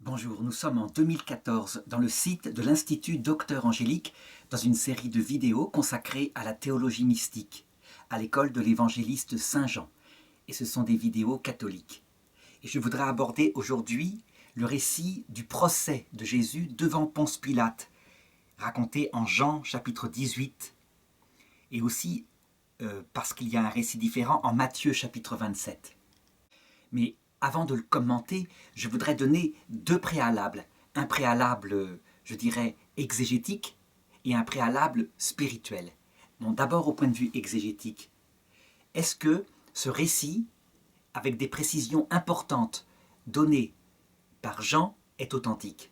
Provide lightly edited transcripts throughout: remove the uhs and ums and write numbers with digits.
Bonjour, nous sommes en 2014 dans le site de l'Institut Docteur Angélique dans une série de vidéos consacrées à la théologie mystique, à l'école de l'évangéliste Saint Jean. Et ce sont des vidéos catholiques. Et je voudrais aborder aujourd'hui le récit du procès de Jésus devant Ponce Pilate, raconté en Jean chapitre 18, et aussi parce qu'il y a un récit différent en Matthieu chapitre 27. Mais avant de le commenter, je voudrais donner deux préalables. Un préalable, je dirais, exégétique et un préalable spirituel. Donc d'abord au point de vue exégétique. Est-ce que ce récit, avec des précisions importantes données par Jean, est authentique?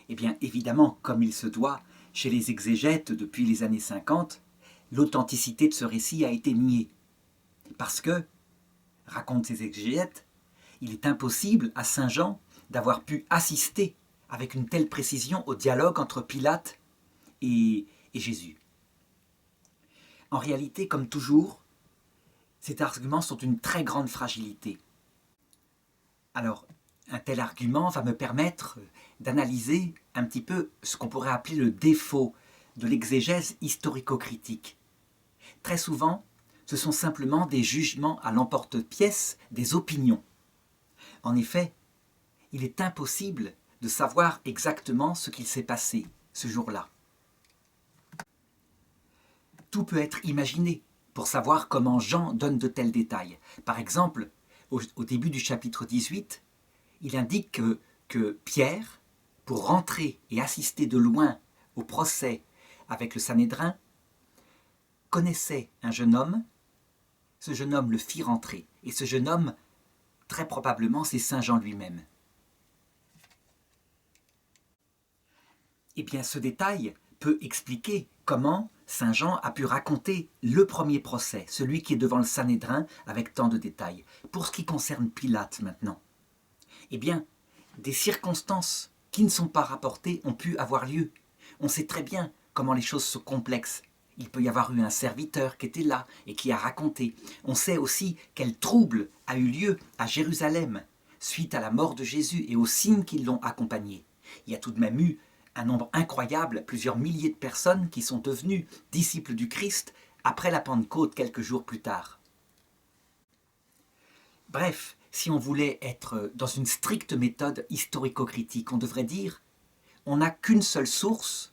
Eh bien, évidemment, comme il se doit, chez les exégètes depuis les années 50, l'authenticité de ce récit a été niée. Parce que, racontent ces exégètes, il est impossible à Saint Jean d'avoir pu assister avec une telle précision au dialogue entre Pilate et Jésus. En réalité, comme toujours, ces arguments sont d'une très grande fragilité. Alors, un tel argument va me permettre d'analyser un petit peu ce qu'on pourrait appeler le défaut de l'exégèse historico-critique. Très souvent, ce sont simplement des jugements à l'emporte-pièce, des opinions. En effet, il est impossible de savoir exactement ce qu'il s'est passé ce jour-là. Tout peut être imaginé pour savoir comment Jean donne de tels détails. Par exemple, au début du chapitre 18, il indique que Pierre, pour rentrer et assister de loin au procès avec le Sanhédrin, connaissait un jeune homme. Ce jeune homme le fit rentrer. Et ce jeune homme, très probablement, c'est Saint Jean lui-même. Eh bien, ce détail peut expliquer comment Saint Jean a pu raconter le premier procès, celui qui est devant le Sanhédrin, avec tant de détails. Pour ce qui concerne Pilate maintenant, eh bien, des circonstances qui ne sont pas rapportées ont pu avoir lieu. On sait très bien comment les choses sont complexes. Il peut y avoir eu un serviteur qui était là et qui a raconté. On sait aussi quel trouble a eu lieu à Jérusalem suite à la mort de Jésus et aux signes qui l'ont accompagné. Il y a tout de même eu un nombre incroyable, plusieurs milliers de personnes qui sont devenues disciples du Christ après la Pentecôte quelques jours plus tard. Bref, si on voulait être dans une stricte méthode historico-critique, on devrait dire on n'a qu'une seule source,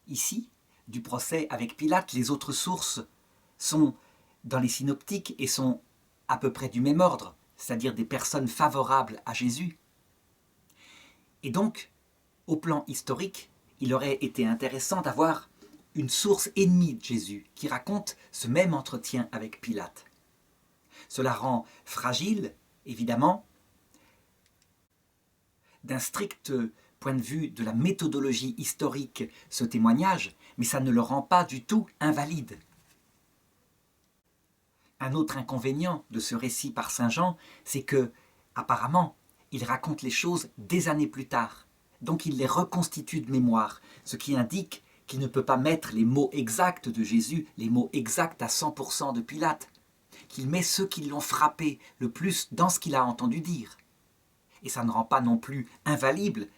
ici, du procès avec Pilate. Les autres sources sont dans les synoptiques et sont à peu près du même ordre, c'est-à-dire des personnes favorables à Jésus. Et donc, au plan historique, il aurait été intéressant d'avoir une source ennemie de Jésus qui raconte ce même entretien avec Pilate. Cela rend fragile, évidemment, d'un strict point de vue de la méthodologie historique ce témoignage, mais ça ne le rend pas du tout invalide. Un autre inconvénient de ce récit par Saint Jean, c'est que, apparemment, il raconte les choses des années plus tard. Donc il les reconstitue de mémoire, ce qui indique qu'il ne peut pas mettre les mots exacts de Jésus, les mots exacts à 100% de Pilate, qu'il met ceux qui l'ont frappé le plus dans ce qu'il a entendu dire. Et ça ne rend pas non plus invalide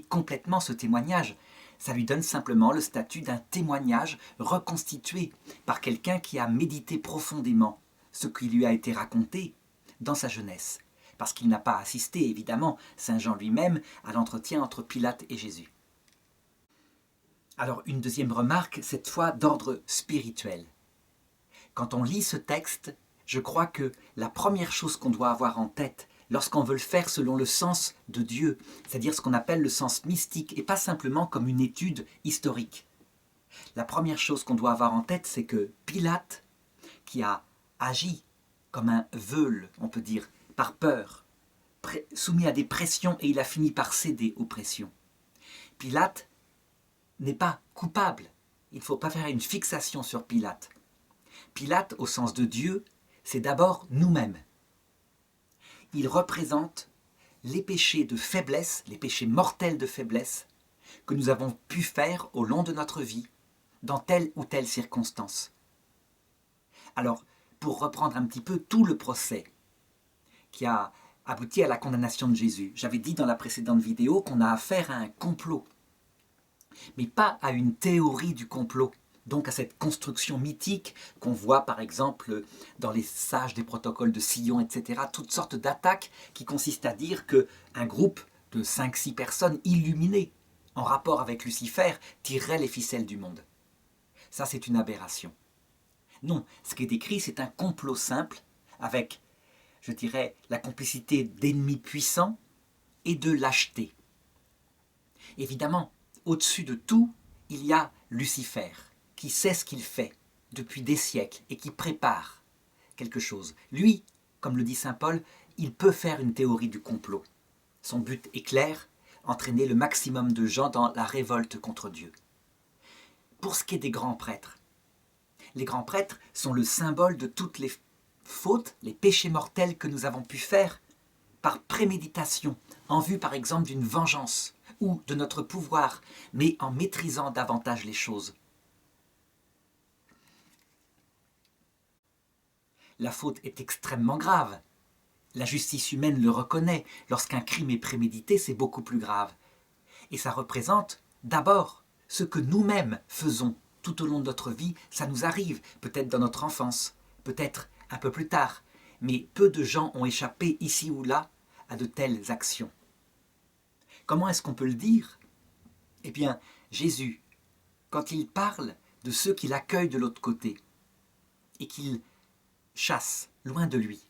complètement ce témoignage. Ça lui donne simplement le statut d'un témoignage reconstitué par quelqu'un qui a médité profondément ce qui lui a été raconté dans sa jeunesse. Parce qu'il n'a pas assisté, évidemment, Saint Jean lui-même, à l'entretien entre Pilate et Jésus. Alors, une deuxième remarque, cette fois d'ordre spirituel. Quand on lit ce texte, je crois que la première chose qu'on doit avoir en tête lorsqu'on veut le faire selon le sens de Dieu, c'est-à-dire ce qu'on appelle le sens mystique, et pas simplement comme une étude historique. La première chose qu'on doit avoir en tête, c'est que Pilate, qui a agi comme un veule, on peut dire, par peur, soumis à des pressions, et il a fini par céder aux pressions. Pilate n'est pas coupable. Il ne faut pas faire une fixation sur Pilate. Pilate, au sens de Dieu, c'est d'abord nous-mêmes. Il représente les péchés de faiblesse, les péchés mortels de faiblesse que nous avons pu faire au long de notre vie, dans telle ou telle circonstance. Alors, pour reprendre un petit peu tout le procès qui a aboutit à la condamnation de Jésus. J'avais dit dans la précédente vidéo qu'on a affaire à un complot, mais pas à une théorie du complot. Donc à cette construction mythique qu'on voit par exemple dans les sages des protocoles de Sion, etc. Toutes sortes d'attaques qui consistent à dire qu'un groupe de 5-6 personnes illuminées en rapport avec Lucifer tirerait les ficelles du monde. Ça, c'est une aberration. Non, ce qui est écrit, c'est un complot simple avec, je dirais, la complicité d'ennemis puissants et de lâcheté. Évidemment, au-dessus de tout, il y a Lucifer, qui sait ce qu'il fait depuis des siècles et qui prépare quelque chose. Lui, comme le dit saint Paul, il peut faire une théorie du complot. Son but est clair, entraîner le maximum de gens dans la révolte contre Dieu. Pour ce qui est des grands prêtres, les grands prêtres sont le symbole de toutes les fautes, les péchés mortels que nous avons pu faire par préméditation, en vue par exemple d'une vengeance ou de notre pouvoir, mais en maîtrisant davantage les choses. La faute est extrêmement grave. La justice humaine le reconnaît. Lorsqu'un crime est prémédité, c'est beaucoup plus grave. Et ça représente d'abord ce que nous-mêmes faisons tout au long de notre vie. Ça nous arrive, peut-être dans notre enfance, peut-être un peu plus tard. Mais peu de gens ont échappé ici ou là à de telles actions. Comment est-ce qu'on peut le dire? Eh bien, Jésus, quand il parle de ceux qui l'accueillent de l'autre côté et qu'il chasse loin de lui,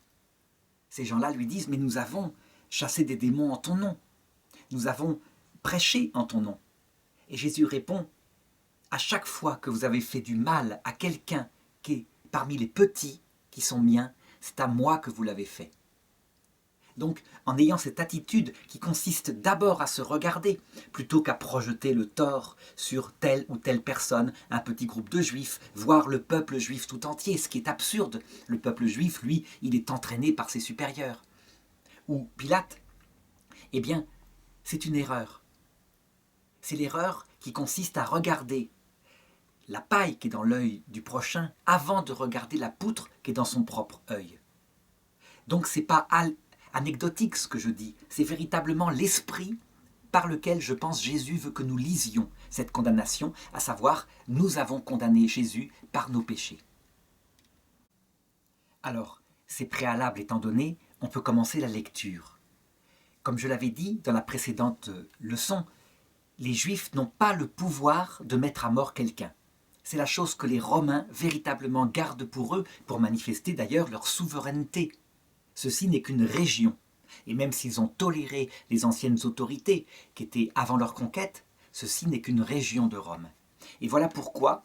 ces gens-là lui disent « Mais nous avons chassé des démons en ton nom. Nous avons prêché en ton nom. » Et Jésus répond « À chaque fois que vous avez fait du mal à quelqu'un qui est parmi les petits qui sont miens, c'est à moi que vous l'avez fait. » Donc, en ayant cette attitude qui consiste d'abord à se regarder, plutôt qu'à projeter le tort sur telle ou telle personne, un petit groupe de juifs, voire le peuple juif tout entier, ce qui est absurde. Le peuple juif, lui, il est entraîné par ses supérieurs. Ou Pilate, eh bien, c'est une erreur. C'est l'erreur qui consiste à regarder la paille qui est dans l'œil du prochain avant de regarder la poutre qui est dans son propre œil. Donc, ce n'est pas anecdotique ce que je dis, c'est véritablement l'esprit par lequel je pense Jésus veut que nous lisions cette condamnation, à savoir nous avons condamné Jésus par nos péchés. Alors, ces préalables étant donnés, on peut commencer la lecture. Comme je l'avais dit dans la précédente leçon, les Juifs n'ont pas le pouvoir de mettre à mort quelqu'un. C'est la chose que les Romains véritablement gardent pour eux, pour manifester d'ailleurs leur souveraineté. Ceci n'est qu'une région, et même s'ils ont toléré les anciennes autorités qui étaient avant leur conquête, ceci n'est qu'une région de Rome. Et voilà pourquoi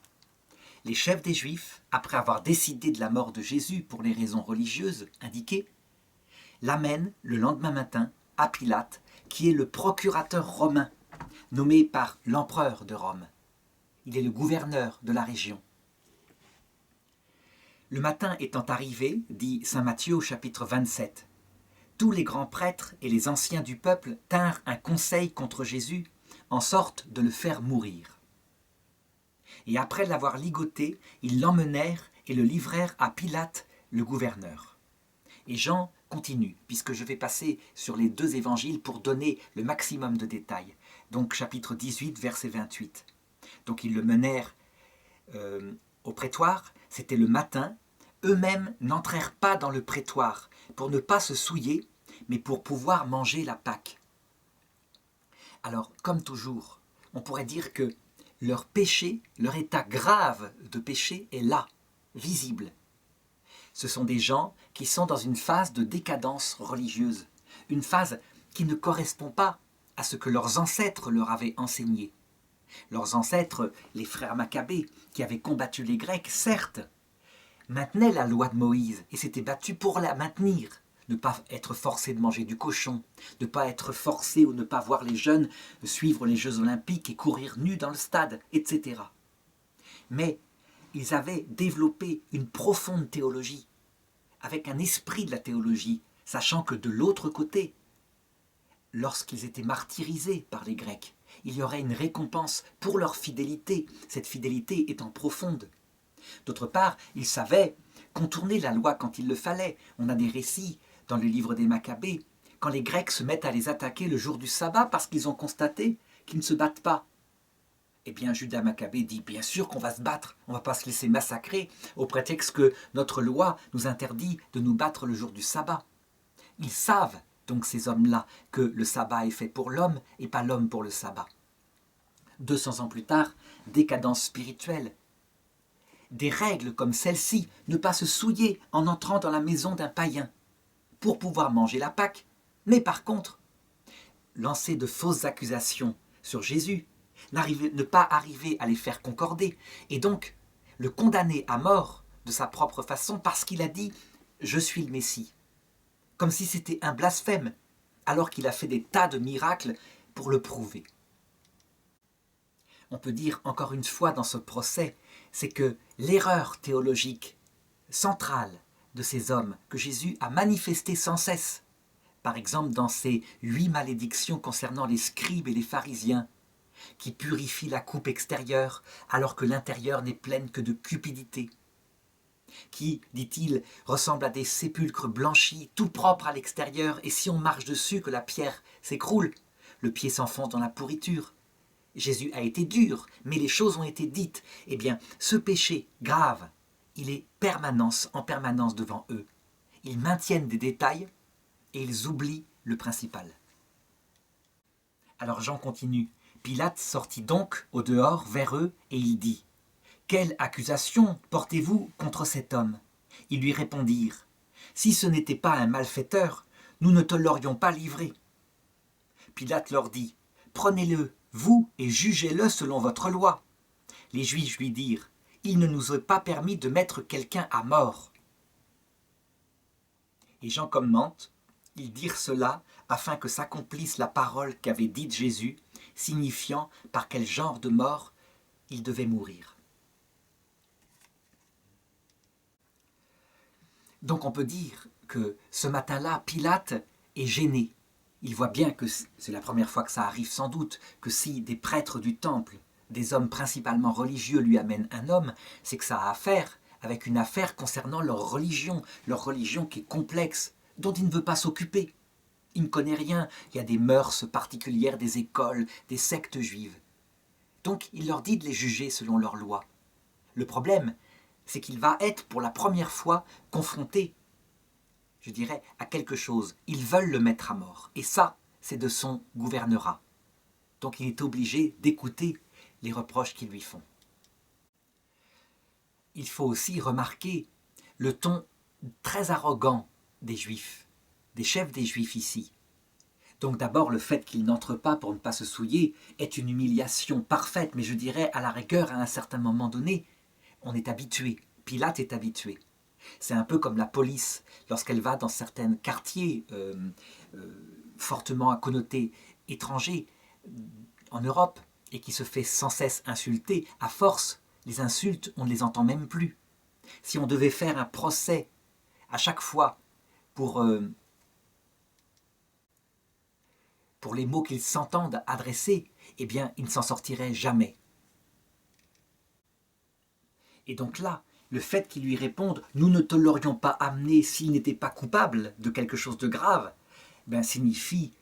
les chefs des Juifs, après avoir décidé de la mort de Jésus pour les raisons religieuses indiquées, l'amènent le lendemain matin à Pilate, qui est le procurateur romain, nommé par l'empereur de Rome. Il est le gouverneur de la région. Le matin étant arrivé, dit saint Matthieu au chapitre 27, tous les grands prêtres et les anciens du peuple tinrent un conseil contre Jésus, en sorte de le faire mourir. Et après l'avoir ligoté, ils l'emmenèrent et le livrèrent à Pilate, le gouverneur. Et Jean continue, puisque je vais passer sur les deux évangiles pour donner le maximum de détails. Donc chapitre 18, verset 28. Donc ils le menèrent au prétoire, c'était le matin. Eux-mêmes n'entrèrent pas dans le prétoire pour ne pas se souiller, mais pour pouvoir manger la Pâque. Alors, comme toujours, on pourrait dire que leur péché, leur état grave de péché est là, visible. Ce sont des gens qui sont dans une phase de décadence religieuse, une phase qui ne correspond pas à ce que leurs ancêtres leur avaient enseigné. Leurs ancêtres, les frères Maccabées, qui avaient combattu les Grecs, certes, maintenaient la loi de Moïse et s'étaient battus pour la maintenir. Ne pas être forcé de manger du cochon, ne pas être forcé ou ne pas voir les jeunes suivre les Jeux Olympiques et courir nus dans le stade, etc. Mais ils avaient développé une profonde théologie, avec un esprit de la théologie, sachant que de l'autre côté, lorsqu'ils étaient martyrisés par les Grecs, il y aurait une récompense pour leur fidélité, cette fidélité étant profonde. D'autre part, ils savaient contourner la loi quand il le fallait. On a des récits dans le livre des Maccabées quand les Grecs se mettent à les attaquer le jour du sabbat parce qu'ils ont constaté qu'ils ne se battent pas. Eh bien, Judas Maccabée dit bien sûr qu'on va se battre, on ne va pas se laisser massacrer au prétexte que notre loi nous interdit de nous battre le jour du sabbat. Ils savent, donc ces hommes-là, que le sabbat est fait pour l'homme et pas l'homme pour le sabbat. 200 ans plus tard, décadence spirituelle. Des règles comme celle-ci, ne pas se souiller en entrant dans la maison d'un païen, pour pouvoir manger la Pâque, mais par contre, lancer de fausses accusations sur Jésus, ne pas arriver à les faire concorder, et donc le condamner à mort de sa propre façon parce qu'il a dit « Je suis le Messie », comme si c'était un blasphème, alors qu'il a fait des tas de miracles pour le prouver. On peut dire encore une fois dans ce procès, c'est que l'erreur théologique centrale de ces hommes que Jésus a manifestée sans cesse, par exemple dans ces 8 malédictions concernant les scribes et les pharisiens, qui purifient la coupe extérieure alors que l'intérieur n'est pleine que de cupidité, qui, dit-il, ressemble à des sépulcres blanchis, tout propres à l'extérieur, et si on marche dessus que la pierre s'écroule, le pied s'enfonce dans la pourriture. Jésus a été dur, mais les choses ont été dites. Eh bien, ce péché grave, il est en permanence devant eux. Ils maintiennent des détails et ils oublient le principal. Alors Jean continue. Pilate sortit donc au dehors vers eux et il dit « Quelle accusation portez-vous contre cet homme ?» Ils lui répondirent « Si ce n'était pas un malfaiteur, nous ne te l'aurions pas livré. » Pilate leur dit « Prenez-le, vous, et jugez-le selon votre loi. » Les Juifs lui dirent « Il ne nous est pas permis de mettre quelqu'un à mort. » Et Jean commente, ils dirent cela afin que s'accomplisse la parole qu'avait dite Jésus, signifiant par quel genre de mort il devait mourir. Donc on peut dire que ce matin-là, Pilate est gêné. Il voit bien que c'est la première fois que ça arrive sans doute, que si des prêtres du temple, des hommes principalement religieux lui amènent un homme, c'est que ça a affaire avec une affaire concernant leur religion qui est complexe, dont il ne veut pas s'occuper. Il ne connaît rien, il y a des mœurs particulières, des écoles, des sectes juives. Donc il leur dit de les juger selon leur loi. Le problème, c'est qu'il va être pour la première fois confronté, je dirais, à quelque chose. Ils veulent le mettre à mort. Et ça, c'est de son gouvernerat. Donc il est obligé d'écouter les reproches qu'ils lui font. Il faut aussi remarquer le ton très arrogant des Juifs, des chefs des Juifs ici. Donc d'abord, le fait qu'ils n'entrent pas pour ne pas se souiller est une humiliation parfaite, mais je dirais à la rigueur, à un certain moment donné, on est habitué. Pilate est habitué. C'est un peu comme la police, lorsqu'elle va dans certains quartiers fortement à connoter étrangers en Europe, et qui se fait sans cesse insulter, à force, les insultes, on ne les entend même plus. Si on devait faire un procès à chaque fois pour les mots qu'ils s'entendent adresser, eh bien, ils ne s'en sortiraient jamais. Et donc là, le fait qu'ils lui répondent « Nous ne te l'aurions pas amené s'il n'était pas coupable de quelque chose de grave », ben, signifie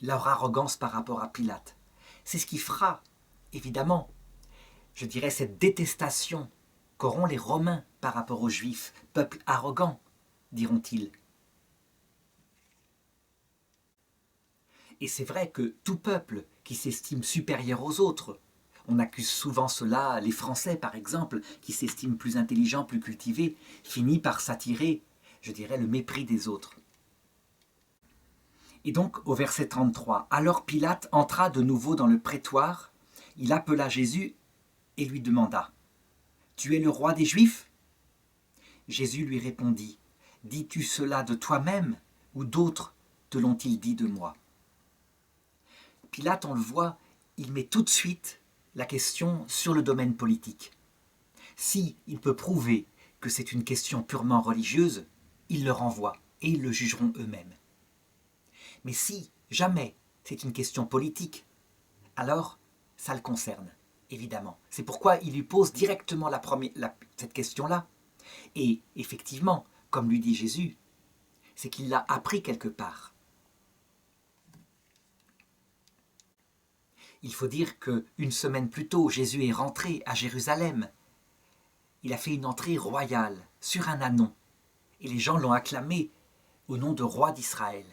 leur arrogance par rapport à Pilate. C'est ce qui fera, évidemment, je dirais, cette détestation qu'auront les Romains par rapport aux Juifs, peuple arrogant, diront-ils. Et c'est vrai que tout peuple qui s'estime supérieur aux autres, on accuse souvent cela, les Français par exemple, qui s'estiment plus intelligents, plus cultivés, finit par s'attirer, je dirais, le mépris des autres. Et donc au verset 33, « Alors Pilate entra de nouveau dans le prétoire, il appela Jésus et lui demanda, « Tu es le roi des Juifs ?» Jésus lui répondit, « Dis-tu cela de toi-même ou d'autres te l'ont-ils dit de moi ?» Pilate, on le voit, il met tout de suite la question sur le domaine politique. Si il peut prouver que c'est une question purement religieuse, il le renvoie et ils le jugeront eux-mêmes. Mais si jamais c'est une question politique, alors ça le concerne, évidemment. C'est pourquoi il lui pose directement cette question-là. Et effectivement, comme lui dit Jésus, c'est qu'il l'a appris quelque part. Il faut dire qu'une semaine plus tôt, Jésus est rentré à Jérusalem. Il a fait une entrée royale sur un ânon et les gens l'ont acclamé au nom de roi d'Israël.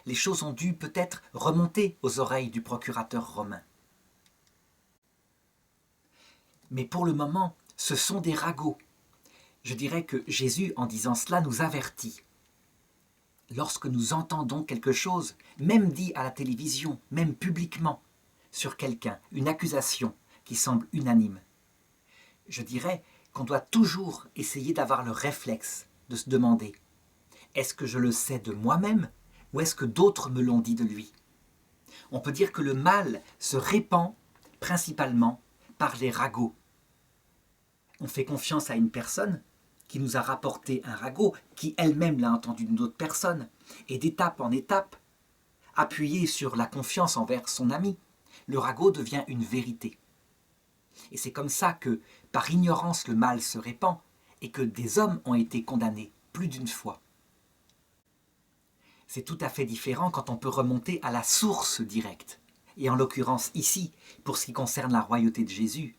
Les choses ont dû peut-être remonter aux oreilles du procurateur romain. Mais pour le moment, ce sont des ragots. Je dirais que Jésus, en disant cela, nous avertit. Lorsque nous entendons quelque chose, même dit à la télévision, même publiquement, sur quelqu'un, une accusation qui semble unanime, je dirais qu'on doit toujours essayer d'avoir le réflexe de se demander « Est-ce que je le sais de moi-même ou est-ce que d'autres me l'ont dit de lui ?» On peut dire que le mal se répand principalement par les ragots. On fait confiance à une personne qui nous a rapporté un ragot, qui elle-même l'a entendu d'une autre personne, et d'étape en étape, appuyé sur la confiance envers son ami, le ragot devient une vérité. Et c'est comme ça que, par ignorance, le mal se répand, et que des hommes ont été condamnés plus d'une fois. C'est tout à fait différent quand on peut remonter à la source directe. Et en l'occurrence ici, pour ce qui concerne la royauté de Jésus,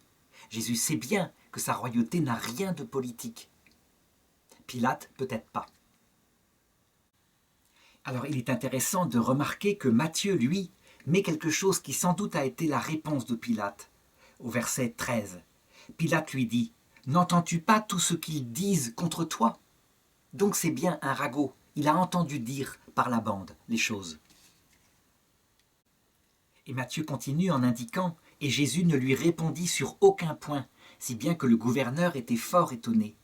Jésus sait bien que sa royauté n'a rien de politique. Pilate, peut-être pas. Alors il est intéressant de remarquer que Matthieu, lui, met quelque chose qui sans doute a été la réponse de Pilate, au verset 13. Pilate lui dit « N'entends-tu pas tout ce qu'ils disent contre toi ?» Donc c'est bien un ragot, il a entendu dire par la bande les choses. Et Matthieu continue en indiquant « Et Jésus ne lui répondit sur aucun point, si bien que le gouverneur était fort étonné. »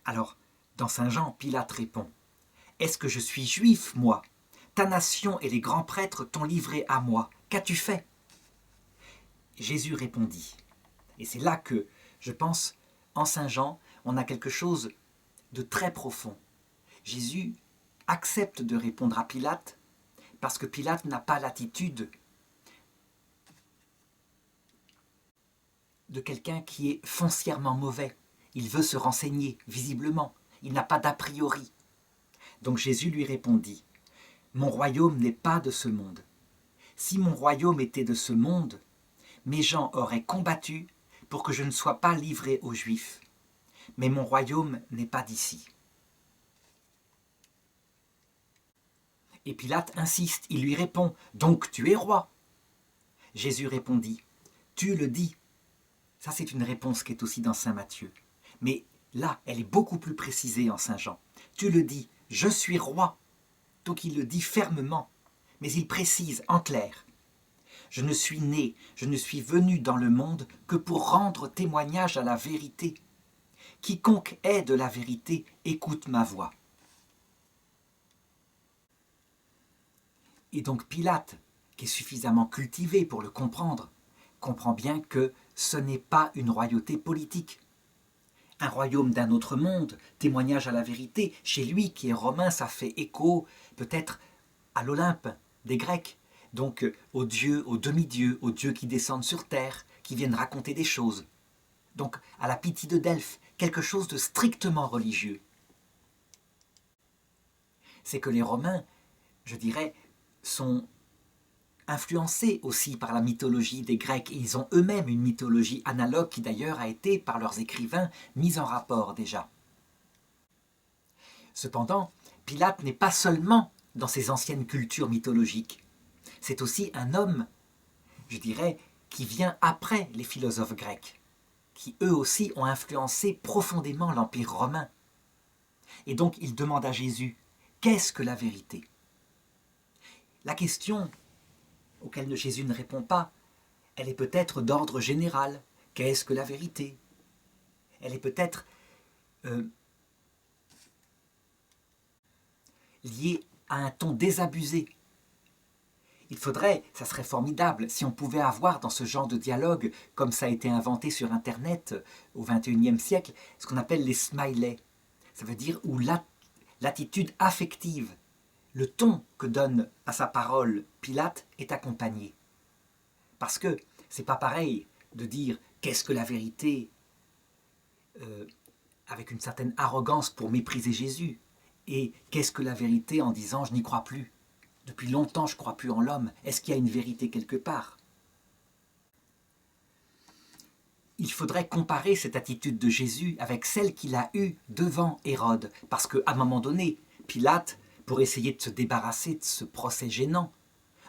Alors, dans Saint Jean, Pilate répond « Est-ce que je suis juif, moi ? Ta nation et les grands prêtres t'ont livré à moi. Qu'as-tu fait ?» Jésus répondit. Et c'est là que, je pense, en Saint Jean, on a quelque chose de très profond. Jésus accepte de répondre à Pilate parce que Pilate n'a pas l'attitude de quelqu'un qui est foncièrement mauvais. Il veut se renseigner, visiblement. Il n'a pas d'a priori. Donc Jésus lui répondit « Mon royaume n'est pas de ce monde. Si mon royaume était de ce monde, mes gens auraient combattu pour que je ne sois pas livré aux Juifs. Mais mon royaume n'est pas d'ici. » Et Pilate insiste, il lui répond « Donc tu es roi ?» Jésus répondit « Tu le dis. » Ça c'est une réponse qui est aussi dans Saint Matthieu. Mais là, elle est beaucoup plus précisée en Saint Jean. « Tu le dis, je suis roi. » Donc il le dit fermement, mais il précise en clair. « Je ne suis né, je ne suis venu dans le monde que pour rendre témoignage à la vérité. Quiconque est de la vérité écoute ma voix. » Et donc Pilate, qui est suffisamment cultivé pour le comprendre, comprend bien que ce n'est pas une royauté politique. Un royaume d'un autre monde, témoignage à la vérité, chez lui qui est romain, ça fait écho peut-être à l'Olympe des Grecs, donc aux dieux, aux demi-dieux, aux dieux qui descendent sur terre, qui viennent raconter des choses. Donc à la Pythie de Delphes, quelque chose de strictement religieux. C'est que les Romains, je dirais, sont influencés aussi par la mythologie des Grecs. Et ils ont eux-mêmes une mythologie analogue qui d'ailleurs a été, par leurs écrivains, mise en rapport déjà. Cependant, Pilate n'est pas seulement dans ses anciennes cultures mythologiques. C'est aussi un homme, je dirais, qui vient après les philosophes grecs, qui eux aussi ont influencé profondément l'Empire romain. Et donc il demande à Jésus, qu'est-ce que la vérité ? La question auquel Jésus ne répond pas, elle est peut-être d'ordre général. Qu'est-ce que la vérité ? Elle est peut-être liée à un ton désabusé. Il faudrait, ça serait formidable, si on pouvait avoir dans ce genre de dialogue, comme ça a été inventé sur Internet au XXIe siècle, ce qu'on appelle les smileys. Ça veut dire où l'attitude affective, le ton que donne à sa parole Pilate est accompagné. Parce que c'est pas pareil de dire « qu'est-ce que la vérité ?» avec une certaine arrogance pour mépriser Jésus, et « qu'est-ce que la vérité ?» en disant « je n'y crois plus. Depuis longtemps je ne crois plus en l'homme. Est-ce qu'il y a une vérité quelque part ?» il faudrait comparer cette attitude de Jésus avec celle qu'il a eue devant Hérode. Parce qu'à un moment donné, Pilate, pour essayer de se débarrasser de ce procès gênant,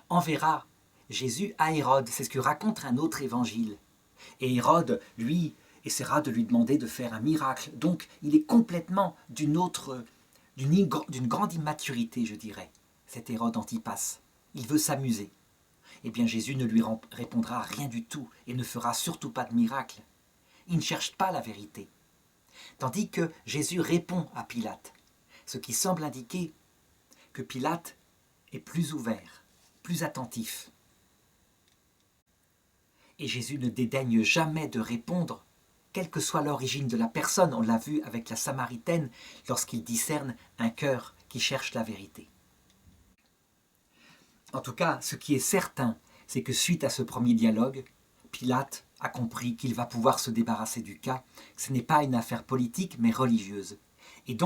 enverra Jésus à Hérode. C'est ce que raconte un autre évangile. Et Hérode, lui, essaiera de lui demander de faire un miracle. Donc, il est complètement d'une grande immaturité, je dirais, cet Hérode Antipas. Il veut s'amuser. Eh bien, Jésus ne lui répondra rien du tout et ne fera surtout pas de miracle. Il ne cherche pas la vérité. Tandis que Jésus répond à Pilate, ce qui semble indiquer que Pilate est plus ouvert, plus attentif. Et Jésus ne dédaigne jamais de répondre, quelle que soit l'origine de la personne. On l'a vu avec la Samaritaine lorsqu'il discerne un cœur qui cherche la vérité. En tout cas, ce qui est certain, c'est que suite à ce premier dialogue, Pilate a compris qu'il va pouvoir se débarrasser du cas. Ce n'est pas une affaire politique, mais religieuse. Et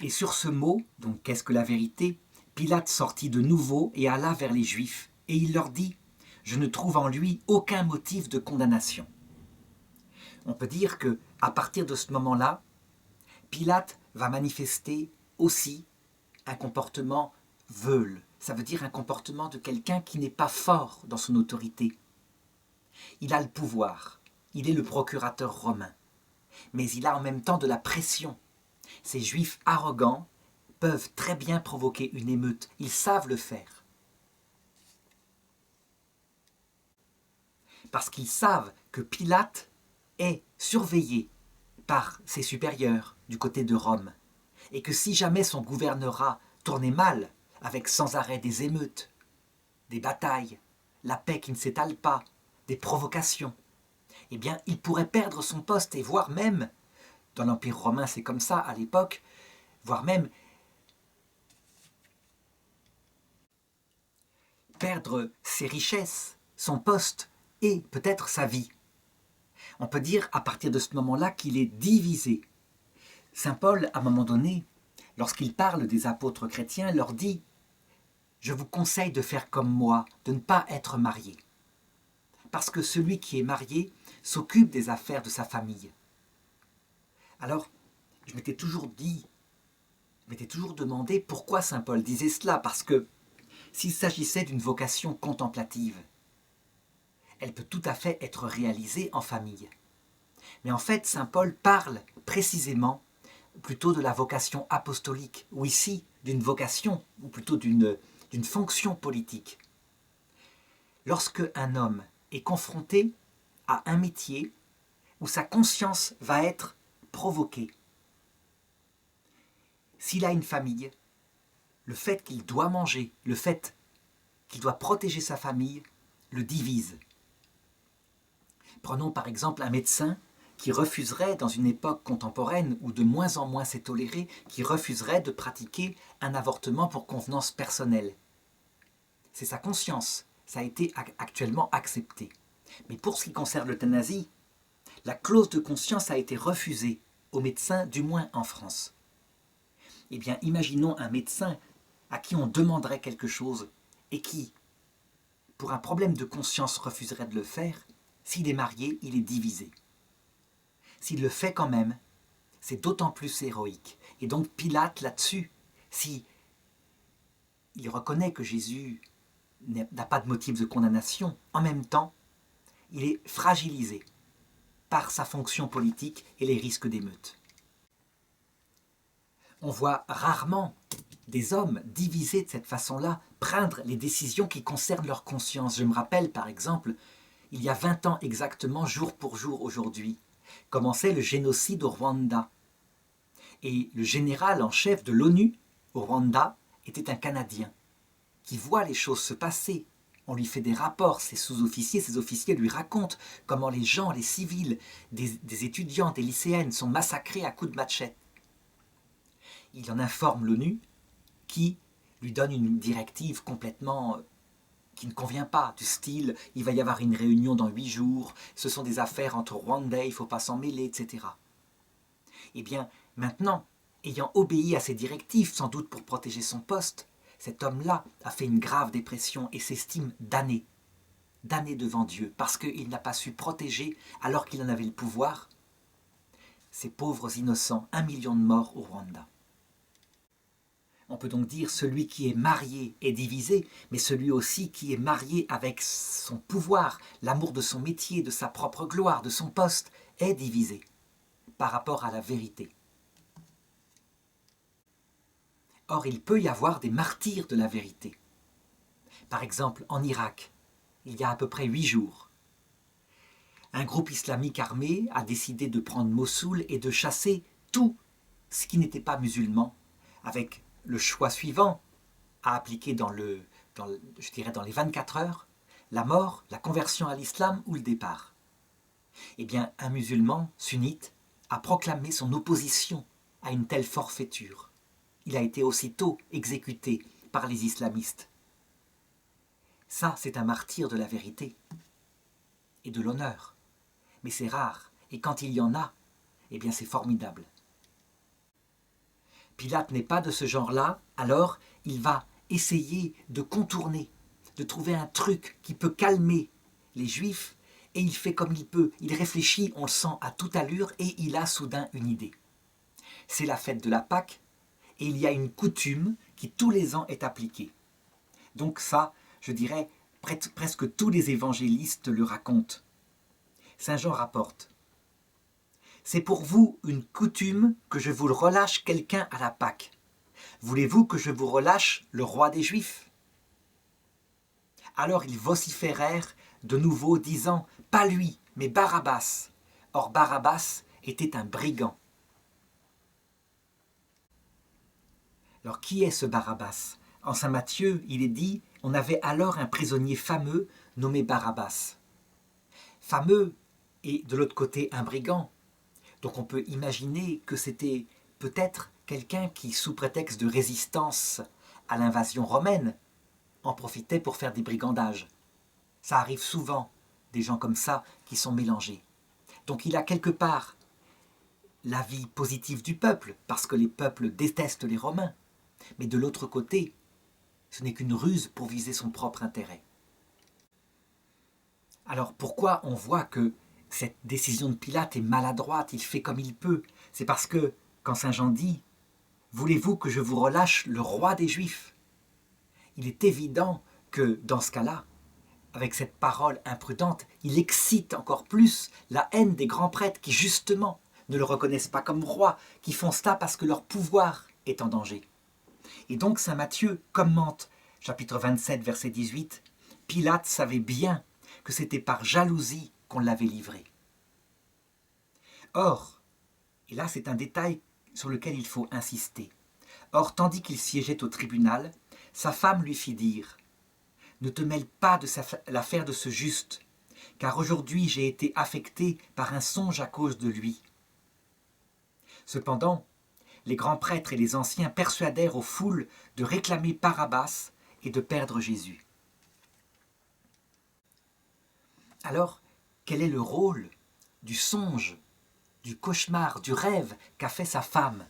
sur ce mot, donc qu'est-ce que la vérité, Pilate sortit de nouveau et alla vers les Juifs, et il leur dit « Je ne trouve en lui aucun motif de condamnation ». On peut dire que, à partir de ce moment-là, Pilate va manifester aussi un comportement veule. Ça veut dire un comportement de quelqu'un qui n'est pas fort dans son autorité. Il a le pouvoir, il est le procurateur romain, mais il a en même temps de la pression. Ces Juifs arrogants peuvent très bien provoquer une émeute, ils savent le faire. Parce qu'ils savent que Pilate est surveillé par ses supérieurs du côté de Rome, et que si jamais son gouvernorat tournait mal, avec sans arrêt des émeutes, des batailles, la paix qui ne s'étale pas, des provocations, eh bien, il pourrait perdre son poste et voire même, dans l'Empire romain c'est comme ça à l'époque, voire même perdre ses richesses, son poste et peut-être sa vie. On peut dire à partir de ce moment-là qu'il est divisé. Saint Paul, à un moment donné, lorsqu'il parle des apôtres chrétiens, leur dit « Je vous conseille de faire comme moi, de ne pas être marié. » Parce que celui qui est marié s'occupe des affaires de sa famille. Alors, je m'étais toujours demandé pourquoi Saint Paul disait cela, parce que s'il s'agissait d'une vocation contemplative, elle peut tout à fait être réalisée en famille. Mais en fait, Saint Paul parle précisément plutôt de la vocation apostolique, ou ici d'une vocation, ou plutôt d'une fonction politique. Lorsque un homme est confronté à un métier où sa conscience va être provoquée, s'il a une famille, le fait qu'il doit manger, le fait qu'il doit protéger sa famille, le divise. Prenons par exemple un médecin qui refuserait, dans une époque contemporaine où de moins en moins c'est toléré, qui refuserait de pratiquer un avortement pour convenance personnelle. C'est sa conscience, ça a été actuellement accepté. Mais pour ce qui concerne l'euthanasie, la clause de conscience a été refusée aux médecins, du moins en France. Eh bien, imaginons un médecin à qui on demanderait quelque chose et qui, pour un problème de conscience, refuserait de le faire. S'il est marié, il est divisé. S'il le fait quand même, c'est d'autant plus héroïque. Et donc Pilate, là-dessus, si il reconnaît que Jésus n'a pas de motif de condamnation, en même temps, il est fragilisé par sa fonction politique et les risques d'émeute. On voit rarement des hommes divisés de cette façon-là prendre les décisions qui concernent leur conscience. Je me rappelle par exemple, il y a 20 ans exactement, jour pour jour aujourd'hui, commençait le génocide au Rwanda. Et le général en chef de l'ONU au Rwanda était un Canadien qui voit les choses se passer. On lui fait des rapports, ses sous-officiers, ses officiers lui racontent comment les gens, les civils, des étudiants, des lycéennes sont massacrés à coups de machette. Il en informe l'ONU qui lui donne une directive complètement qui ne convient pas, du style « il va y avoir une réunion dans 8 jours, ce sont des affaires entre Rwandais, il ne faut pas s'en mêler, etc. » Eh bien, maintenant, ayant obéi à ces directives, sans doute pour protéger son poste, cet homme-là a fait une grave dépression et s'estime damné damné devant Dieu parce qu'il n'a pas su protéger, alors qu'il en avait le pouvoir, ces pauvres innocents, 1 million de morts au Rwanda. On peut donc dire celui qui est marié est divisé, mais celui aussi qui est marié avec son pouvoir, l'amour de son métier, de sa propre gloire, de son poste, est divisé par rapport à la vérité. Or, il peut y avoir des martyrs de la vérité. Par exemple, en Irak, il y a à peu près 8 jours, un groupe islamique armé a décidé de prendre Mossoul et de chasser tout ce qui n'était pas musulman, avec le choix suivant à appliquer dans les 24 heures, la mort, la conversion à l'islam ou le départ. Eh bien, un musulman sunnite a proclamé son opposition à une telle forfaiture. Il a été aussitôt exécuté par les islamistes. Ça, c'est un martyr de la vérité et de l'honneur. Mais c'est rare, et quand il y en a, eh bien c'est formidable. Pilate n'est pas de ce genre-là, alors il va essayer de contourner, de trouver un truc qui peut calmer les Juifs, et il fait comme il peut. Il réfléchit, on le sent à toute allure, et il a soudain une idée. C'est la fête de la Pâque, et il y a une coutume qui tous les ans est appliquée. Donc ça, je dirais, presque tous les évangélistes le racontent. Saint Jean rapporte: c'est pour vous une coutume que je vous relâche quelqu'un à la Pâque. Voulez-vous que je vous relâche le roi des Juifs? Alors ils vociférèrent de nouveau, disant: pas lui, mais Barabbas. Or Barabbas était un brigand. Alors qui est ce Barabbas? En saint Matthieu, il est dit: on avait alors un prisonnier fameux nommé Barabbas. Fameux et de l'autre côté un brigand. Donc on peut imaginer que c'était peut-être quelqu'un qui, sous prétexte de résistance à l'invasion romaine, en profitait pour faire des brigandages. Ça arrive souvent, des gens comme ça qui sont mélangés. Donc il a quelque part la vie positive du peuple, parce que les peuples détestent les Romains. Mais de l'autre côté, ce n'est qu'une ruse pour viser son propre intérêt. Alors pourquoi on voit que cette décision de Pilate est maladroite, il fait comme il peut? C'est parce que, quand saint Jean dit « Voulez-vous que je vous relâche le roi des Juifs ?» il est évident que, dans ce cas-là, avec cette parole imprudente, il excite encore plus la haine des grands prêtres qui, justement, ne le reconnaissent pas comme roi, qui font cela parce que leur pouvoir est en danger. Et donc saint Matthieu commente, chapitre 27, verset 18, « Pilate savait bien que c'était par jalousie qu'on l'avait livré. » Or, et là c'est un détail sur lequel il faut insister, or tandis qu'il siégeait au tribunal, sa femme lui fit dire « Ne te mêle pas de l'affaire de ce juste, car aujourd'hui j'ai été affecté par un songe à cause de lui. » Cependant, les grands prêtres et les anciens persuadèrent aux foules de réclamer Barabbas et de perdre Jésus. Alors, quel est le rôle du songe, du cauchemar, du rêve qu'a fait sa femme?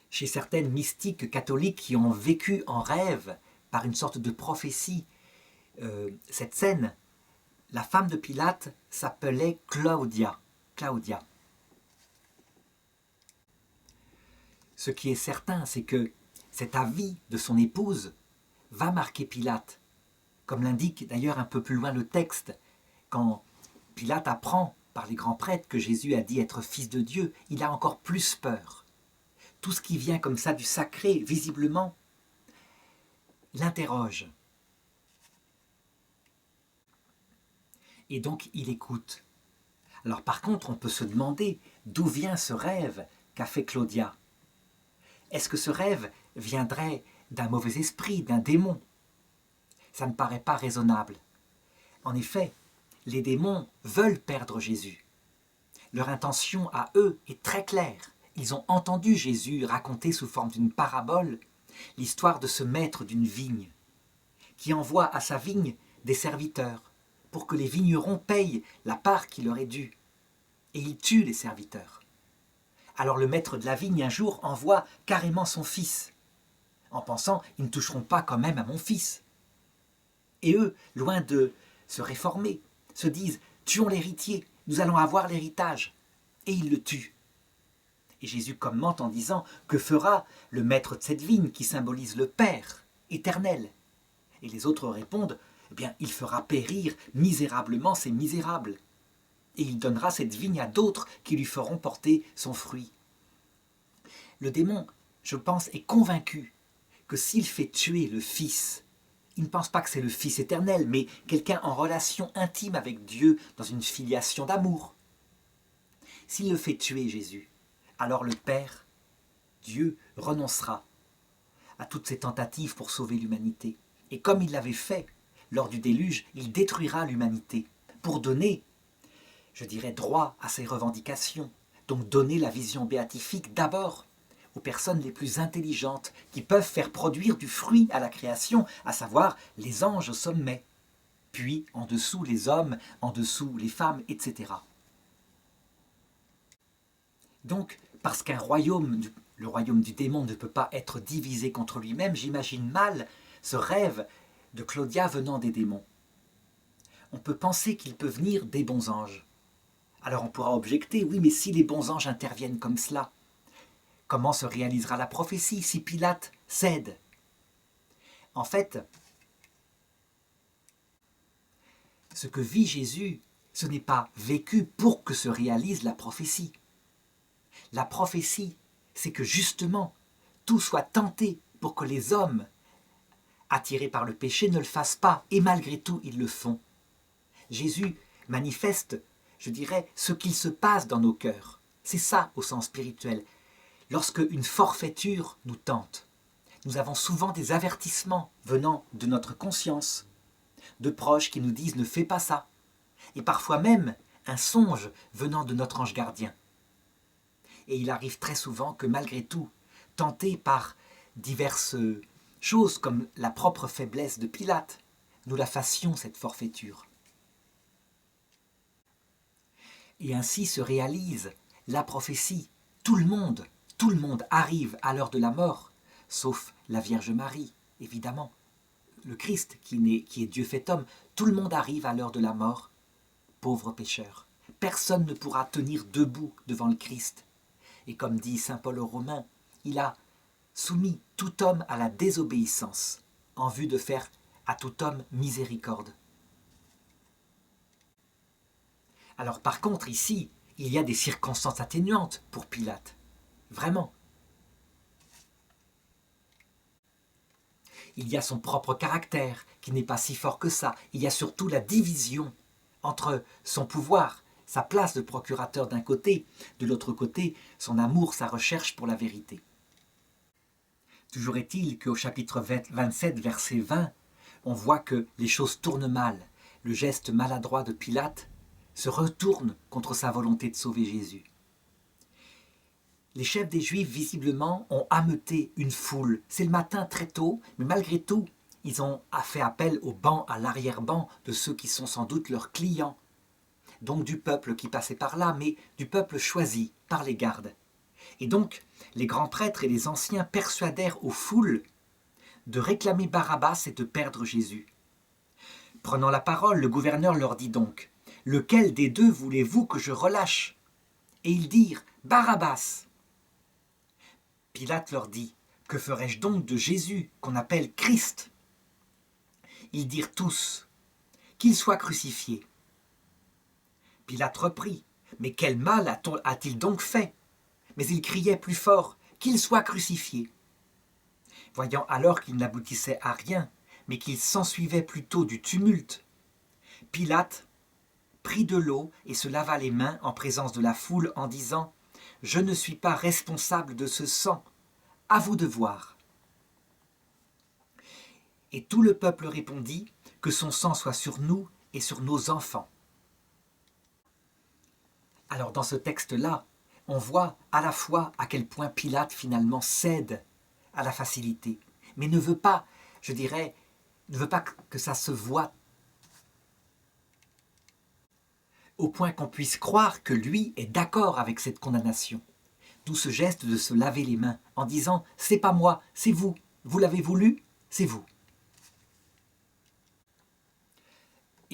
Chez certaines mystiques catholiques qui ont vécu en rêve, par une sorte de prophétie, cette scène, la femme de Pilate s'appelait Claudia. Ce qui est certain, c'est que cet avis de son épouse va marquer Pilate, comme l'indique d'ailleurs un peu plus loin le texte. Quand Pilate apprend par les grands prêtres que Jésus a dit être fils de Dieu, il a encore plus peur. Tout ce qui vient comme ça du sacré, visiblement, l'interroge. Et donc il écoute. Alors par contre, on peut se demander d'où vient ce rêve qu'a fait Claudia. Est-ce que ce rêve viendrait d'un mauvais esprit, d'un démon? Ça ne paraît pas raisonnable. En effet, les démons veulent perdre Jésus. Leur intention à eux est très claire. Ils ont entendu Jésus raconter sous forme d'une parabole l'histoire de ce maître d'une vigne, qui envoie à sa vigne des serviteurs pour que les vignerons payent la part qui leur est due. Et il tue les serviteurs. Alors le maître de la vigne un jour envoie carrément son fils, en pensant « ils ne toucheront pas quand même à mon fils ». Et eux, loin de se réformer, se disent « tuons l'héritier, nous allons avoir l'héritage ». Et ils le tuent. Et Jésus commente en disant « Que fera le maître de cette vigne qui symbolise le Père éternel ?» Et les autres répondent « Eh bien, il fera périr misérablement ces misérables. Et il donnera cette vigne à d'autres qui lui feront porter son fruit. » Le démon, je pense, est convaincu que s'il fait tuer le Fils, il ne pense pas que c'est le Fils éternel, mais quelqu'un en relation intime avec Dieu, dans une filiation d'amour. S'il le fait tuer, Jésus, alors le Père, Dieu, renoncera à toutes ses tentatives pour sauver l'humanité. Et comme il l'avait fait lors du déluge, il détruira l'humanité pour donner, je dirais, droit à ses revendications. Donc donner la vision béatifique d'abord aux personnes les plus intelligentes qui peuvent faire produire du fruit à la création, à savoir les anges au sommet, puis en dessous les hommes, en dessous les femmes, etc. Donc, parce qu'un royaume, le royaume du démon ne peut pas être divisé contre lui-même, j'imagine mal ce rêve de Claudia venant des démons. On peut penser qu'il peut venir des bons anges. Alors on pourra objecter, oui, mais si les bons anges interviennent comme cela, comment se réalisera la prophétie si Pilate cède? En fait, ce que vit Jésus, ce n'est pas vécu pour que se réalise la prophétie. La prophétie, c'est que justement, tout soit tenté pour que les hommes, attirés par le péché, ne le fassent pas, et malgré tout, ils le font. Jésus manifeste, je dirais, ce qu'il se passe dans nos cœurs. C'est ça au sens spirituel. Lorsque une forfaiture nous tente, nous avons souvent des avertissements venant de notre conscience, de proches qui nous disent « ne fais pas ça », et parfois même un songe venant de notre ange gardien. Et il arrive très souvent que malgré tout, tentés par diverses choses comme la propre faiblesse de Pilate, nous la fassions cette forfaiture. Et ainsi se réalise la prophétie. Tout le monde arrive à l'heure de la mort, sauf la Vierge Marie, évidemment. Le Christ, qui est Dieu fait homme, tout le monde arrive à l'heure de la mort, pauvre pécheur. Personne ne pourra tenir debout devant le Christ. Et comme dit saint Paul aux Romains, il a soumis tout homme à la désobéissance, en vue de faire à tout homme miséricorde. Alors par contre, ici, il y a des circonstances atténuantes pour Pilate. Vraiment. Il y a son propre caractère, qui n'est pas si fort que ça. Il y a surtout la division entre son pouvoir, sa place de procurateur d'un côté, de l'autre côté, son amour, sa recherche pour la vérité. Toujours est-il qu'au chapitre 27, verset 20, on voit que les choses tournent mal. Le geste maladroit de Pilate se retourne contre sa volonté de sauver Jésus. Les chefs des Juifs, visiblement, ont ameuté une foule. C'est le matin très tôt, mais malgré tout, ils ont fait appel au banc, à l'arrière-banc de ceux qui sont sans doute leurs clients. Donc du peuple qui passait par là, mais du peuple choisi par les gardes. Et donc, les grands prêtres et les anciens persuadèrent aux foules de réclamer Barabbas et de perdre Jésus. Prenant la parole, le gouverneur leur dit donc « Lequel des deux voulez-vous que je relâche ?» Et ils dirent « Barabbas !» Pilate leur dit « Que ferai-je donc de Jésus, qu'on appelle Christ ?» Ils dirent tous « Qu'il soit crucifié !» Pilate reprit « Mais quel mal a-t-il donc fait ?» Mais il criait plus fort « Qu'il soit crucifié !» Voyant alors qu'il n'aboutissait à rien, mais qu'il s'ensuivait plutôt du tumulte, Pilate prit de l'eau et se lava les mains en présence de la foule en disant « Je ne suis pas responsable de ce sang, à vous de voir. » Et tout le peuple répondit « Que son sang soit sur nous et sur nos enfants. » Alors dans ce texte-là, on voit à la fois à quel point Pilate finalement cède à la facilité, mais ne veut pas, je dirais, ne veut pas que ça se voie au point qu'on puisse croire que lui est d'accord avec cette condamnation. D'où ce geste de se laver les mains en disant « c'est pas moi, c'est vous, vous l'avez voulu, c'est vous ».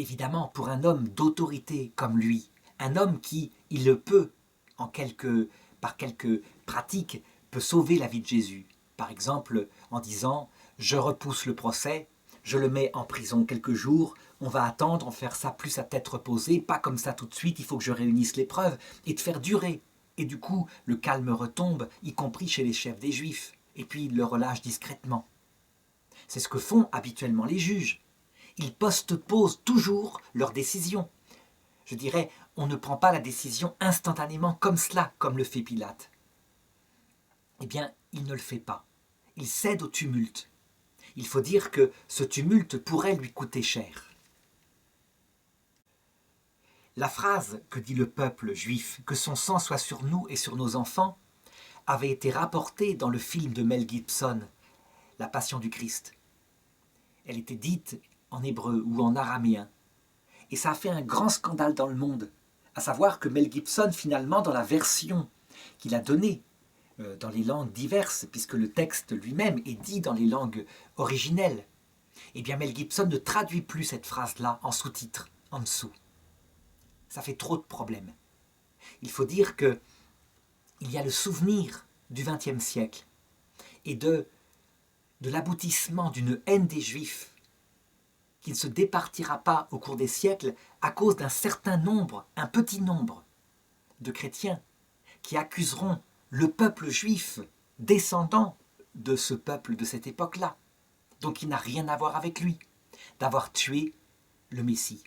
Évidemment, pour un homme d'autorité comme lui, un homme qui, il le peut, par quelques pratiques, peut sauver la vie de Jésus. Par exemple, en disant « je repousse le procès, je le mets en prison quelques jours, on va attendre, on va faire ça plus à tête reposée, pas comme ça tout de suite, il faut que je réunisse les preuves, et de faire durer. » Et du coup, le calme retombe, y compris chez les chefs des Juifs, et puis ils le relâchent discrètement. C'est ce que font habituellement les juges. Ils postposent toujours leur décision. Je dirais, on ne prend pas la décision instantanément comme cela, comme le fait Pilate. Eh bien, il ne le fait pas. Il cède au tumulte. Il faut dire que ce tumulte pourrait lui coûter cher. La phrase que dit le peuple juif, que son sang soit sur nous et sur nos enfants, avait été rapportée dans le film de Mel Gibson, La Passion du Christ. Elle était dite en hébreu ou en araméen. Et ça a fait un grand scandale dans le monde, à savoir que Mel Gibson, finalement, dans la version qu'il a donnée, dans les langues diverses, puisque le texte lui-même est dit dans les langues originelles, eh bien Mel Gibson ne traduit plus cette phrase-là en sous-titre, en dessous. Ça fait trop de problèmes. Il faut dire qu'il y a le souvenir du XXe siècle et de l'aboutissement d'une haine des Juifs qui ne se départira pas au cours des siècles à cause d'un certain nombre, un petit nombre de chrétiens qui accuseront le peuple juif descendant de ce peuple de cette époque-là, donc qui n'a rien à voir avec lui, d'avoir tué le Messie.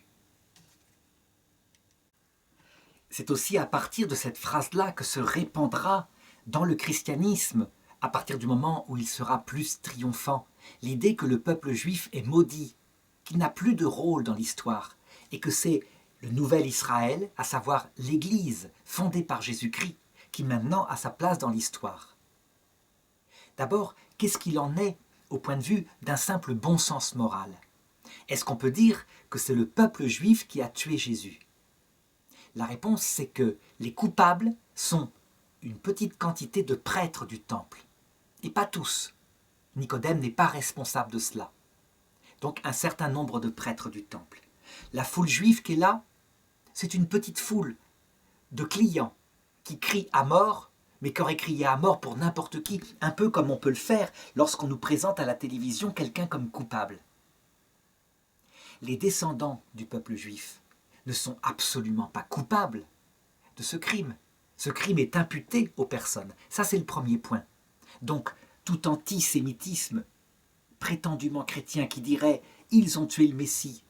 C'est aussi à partir de cette phrase-là que se répandra dans le christianisme, à partir du moment où il sera plus triomphant, l'idée que le peuple juif est maudit, qu'il n'a plus de rôle dans l'histoire, et que c'est le nouvel Israël, à savoir l'Église fondée par Jésus-Christ, qui maintenant a sa place dans l'histoire. D'abord, qu'est-ce qu'il en est au point de vue d'un simple bon sens moral? Est-ce qu'on peut dire que c'est le peuple juif qui a tué Jésus? La réponse, c'est que les coupables sont une petite quantité de prêtres du temple, et pas tous. Nicodème n'est pas responsable de cela. Donc un certain nombre de prêtres du temple. La foule juive qui est là, c'est une petite foule de clients qui crient à mort, mais qui auraient crié à mort pour n'importe qui, un peu comme on peut le faire lorsqu'on nous présente à la télévision quelqu'un comme coupable. Les descendants du peuple juif ne sont absolument pas coupables de ce crime. Ce crime est imputé aux personnes. Ça, c'est le premier point. Donc, tout antisémitisme prétendument chrétien qui dirait « ils ont tué le Messie »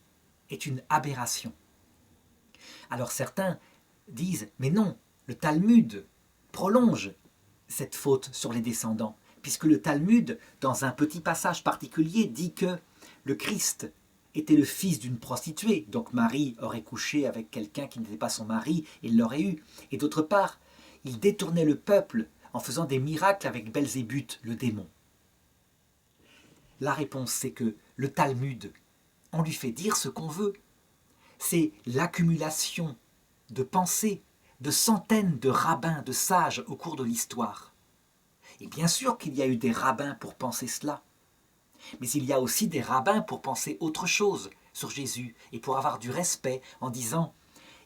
est une aberration. Alors certains disent « mais non, le Talmud prolonge cette faute sur les descendants, puisque le Talmud, dans un petit passage particulier, dit que le Christ était le fils d'une prostituée, donc Marie aurait couché avec quelqu'un qui n'était pas son mari, et il l'aurait eu. Et d'autre part, il détournait le peuple en faisant des miracles avec Belzébuth, le démon. La réponse, c'est que le Talmud, on lui fait dire ce qu'on veut. C'est l'accumulation de pensées de centaines de rabbins, de sages au cours de l'histoire. Et bien sûr qu'il y a eu des rabbins pour penser cela. Mais il y a aussi des rabbins pour penser autre chose sur Jésus et pour avoir du respect en disant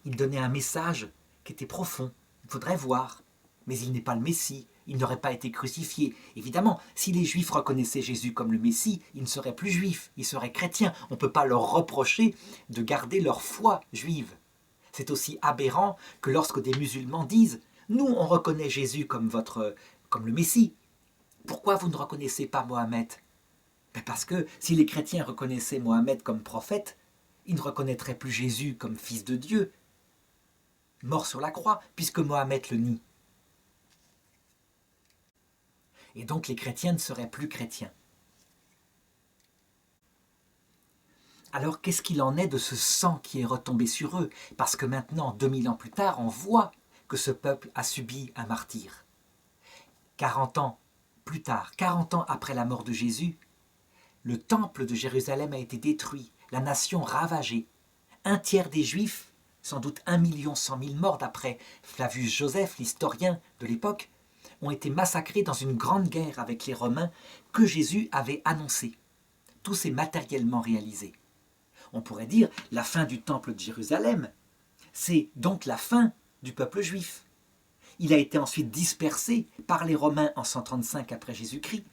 il donnait un message qui était profond, il faudrait voir, mais il n'est pas le Messie, il n'aurait pas été crucifié. Évidemment, si les Juifs reconnaissaient Jésus comme le Messie, ils ne seraient plus Juifs, ils seraient chrétiens. On ne peut pas leur reprocher de garder leur foi juive. C'est aussi aberrant que lorsque des musulmans disent « Nous, on reconnaît Jésus comme le Messie. Pourquoi vous ne reconnaissez pas Mohammed ?» Parce que si les chrétiens reconnaissaient Mohammed comme prophète, ils ne reconnaîtraient plus Jésus comme fils de Dieu, mort sur la croix, puisque Mohammed le nie. Et donc les chrétiens ne seraient plus chrétiens. Alors qu'est-ce qu'il en est de ce sang qui est retombé sur eux? Parce que maintenant, 2000 ans plus tard, on voit que ce peuple a subi un martyre. 40 ans plus tard, 40 ans après la mort de Jésus, le temple de Jérusalem a été détruit, la nation ravagée. Un tiers des Juifs, sans doute 1 100 000 morts d'après Flavius Joseph, l'historien de l'époque, ont été massacrés dans une grande guerre avec les Romains que Jésus avait annoncée. Tout s'est matériellement réalisé. on pourrait dire la fin du temple de Jérusalem. C'est donc la fin du peuple juif. Il a été ensuite dispersé par les Romains en 135 après Jésus-Christ,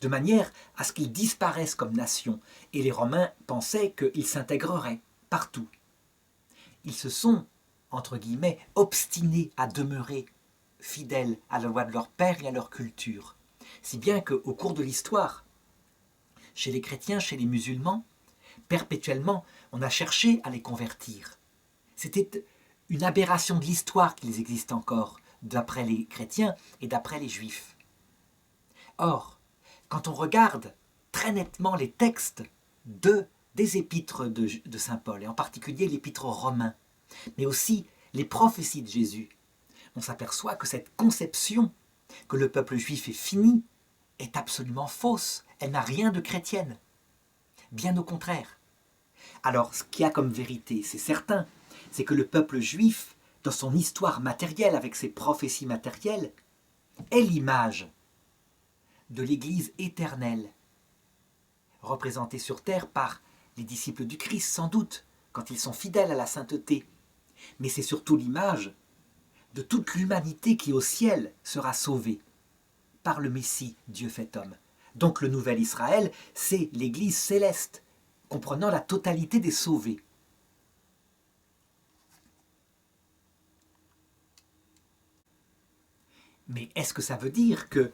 de manière à ce qu'ils disparaissent comme nation, et les Romains pensaient qu'ils s'intégreraient partout. Ils se sont, entre guillemets, obstinés à demeurer fidèles à la loi de leur père et à leur culture, si bien qu'au cours de l'histoire, chez les chrétiens, chez les musulmans, perpétuellement, on a cherché à les convertir. C'était une aberration de l'histoire qu'ils existent encore, d'après les chrétiens et d'après les juifs. Or, quand on regarde très nettement les textes des épîtres de saint Paul, et en particulier l'épître aux Romains, mais aussi les prophéties de Jésus, on s'aperçoit que cette conception que le peuple juif est fini est absolument fausse. Elle n'a rien de chrétienne. Bien au contraire. Alors, ce qu'il y a comme vérité, c'est certain, c'est que le peuple juif, dans son histoire matérielle, avec ses prophéties matérielles, est l'image de l'Église éternelle, représentée sur terre par les disciples du Christ, sans doute, quand ils sont fidèles à la sainteté. Mais c'est surtout l'image de toute l'humanité qui au ciel sera sauvée par le Messie, Dieu fait homme. Donc le nouvel Israël, c'est l'Église céleste, comprenant la totalité des sauvés. Mais est-ce que ça veut dire que